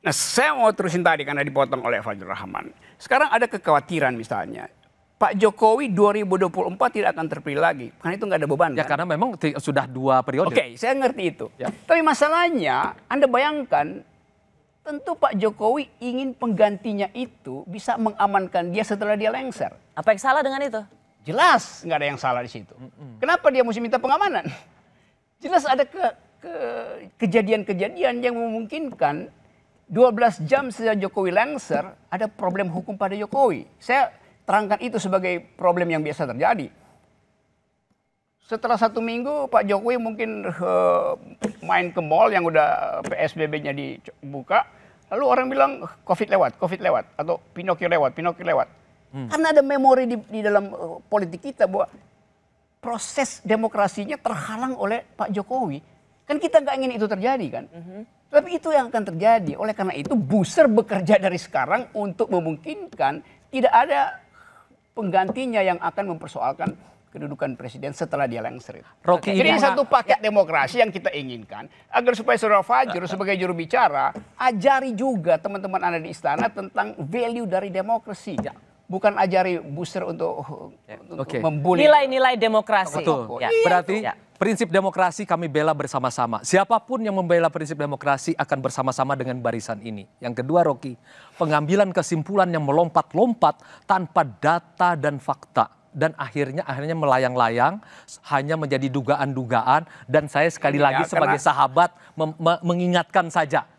Nah, saya mau terusin tadi karena dipotong oleh Fajrul Rahman. Sekarang ada kekhawatiran misalnya, Pak Jokowi 2024 tidak akan terpilih lagi. Karena itu nggak ada beban. Ya karena memang sudah 2 periode. Oke, saya ngerti itu. Tapi masalahnya, Anda bayangkan, tentu Pak Jokowi ingin penggantinya itu bisa mengamankan dia setelah dia lengser. Apa yang salah dengan itu? Jelas nggak ada yang salah di situ. Kenapa dia mesti minta pengamanan? Jelas ada kejadian-kejadian yang memungkinkan 12 jam sejak Jokowi lengser, ada problem hukum pada Jokowi. Saya terangkan itu sebagai problem yang biasa terjadi. Setelah 1 minggu, Pak Jokowi mungkin main ke mall yang udah PSBB-nya dibuka. Lalu orang bilang COVID lewat. Atau Pinocchio lewat. Karena ada memori di dalam politik kita bahwa proses demokrasinya terhalang oleh Pak Jokowi. Kan kita nggak ingin itu terjadi kan. Tapi itu yang akan terjadi. Oleh karena itu Booster bekerja dari sekarang untuk memungkinkan tidak ada penggantinya yang akan mempersoalkan kedudukan presiden setelah dia lengser. Jadi satu paket demokrasi yang kita inginkan agar supaya Saudara Fajrul sebagai juru bicara ajari juga teman-teman Anda di istana tentang value dari demokrasi. Bukan ajari Booster untuk membuli nilai-nilai demokrasi. Betul. Berarti prinsip demokrasi kami bela bersama-sama. Siapapun yang membela prinsip demokrasi akan bersama-sama dengan barisan ini. Yang kedua, Rocky, pengambilan kesimpulan yang melompat-lompat tanpa data dan fakta. Dan akhirnya melayang-layang, hanya menjadi dugaan-dugaan. Dan saya sekali lagi sebagai sahabat mengingatkan saja.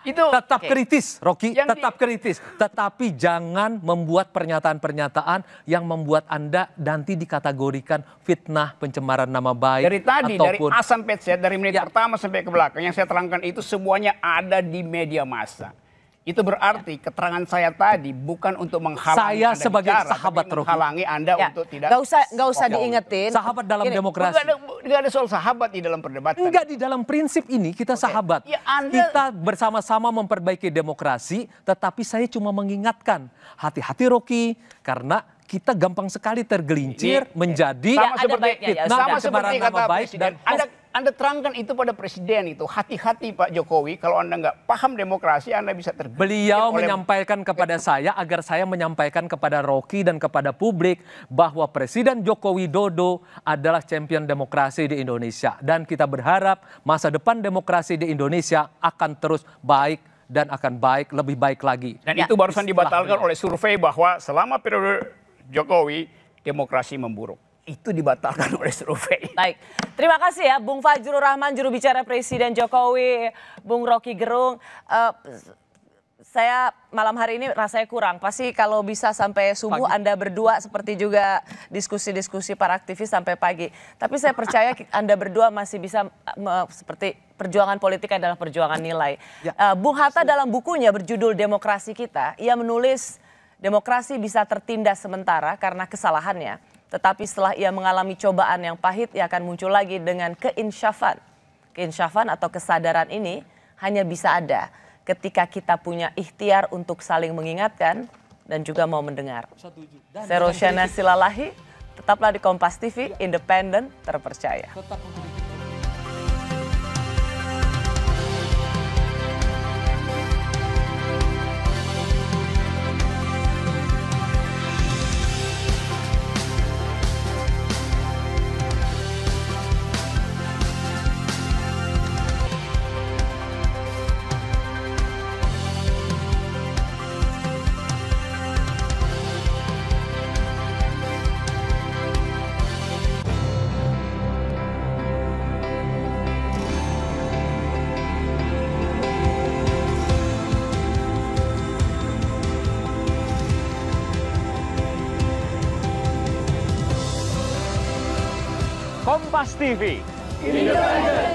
Tetap kritis, Rocky, tetap kritis. Tetapi jangan membuat pernyataan-pernyataan yang membuat Anda nanti dikategorikan fitnah, pencemaran nama baik. Dari tadi, dari A sampai Z, dari menit pertama sampai ke belakang, yang saya terangkan itu semuanya ada di media massa. Itu berarti keterangan saya tadi bukan untuk menghalangi saya Anda sebagai bicara, sahabat tapi menghalangi Anda untuk tidak. Nggak usah diingetin. Sahabat dalam demokrasi. Nggak ada soal sahabat di dalam perdebatan. Enggak, di dalam prinsip ini kita sahabat. Ya, Anda... Kita bersama-sama memperbaiki demokrasi, tetapi saya cuma mengingatkan, hati-hati Rocky, karena kita gampang sekali tergelincir menjadi sama seperti kata Presiden. Anda terangkan itu pada Presiden itu. Hati-hati Pak Jokowi, kalau Anda nggak paham demokrasi, Anda bisa tergelincir. Beliau menyampaikan kepada saya agar saya menyampaikan kepada Rocky dan kepada publik bahwa Presiden Joko Widodo adalah champion demokrasi di Indonesia. Dan kita berharap masa depan demokrasi di Indonesia akan terus baik dan akan baik, lebih baik lagi. Dan itu barusan dibatalkan oleh survei bahwa selama periode Jokowi, demokrasi memburuk. Itu dibatalkan oleh survei. Baik, terima kasih ya Bung Fajrul Rahman, juru bicara Presiden Jokowi, Bung Rocky Gerung. Saya malam hari ini rasanya kurang. Pasti kalau bisa sampai subuh Anda berdua seperti juga diskusi-diskusi para aktivis sampai pagi. Tapi saya percaya Anda berdua masih bisa seperti perjuangan politik adalah perjuangan nilai. Bung Hatta dalam bukunya berjudul Demokrasi Kita, ia menulis demokrasi bisa tertindas sementara karena kesalahannya. Tetapi setelah ia mengalami cobaan yang pahit, ia akan muncul lagi dengan keinsyafan. Keinsyafan atau kesadaran ini hanya bisa ada ketika kita punya ikhtiar untuk saling mengingatkan dan juga mau mendengar. Saya Rosyana Silalahi, tetaplah di Kompas TV, independen, terpercaya. Kompas TV, independen,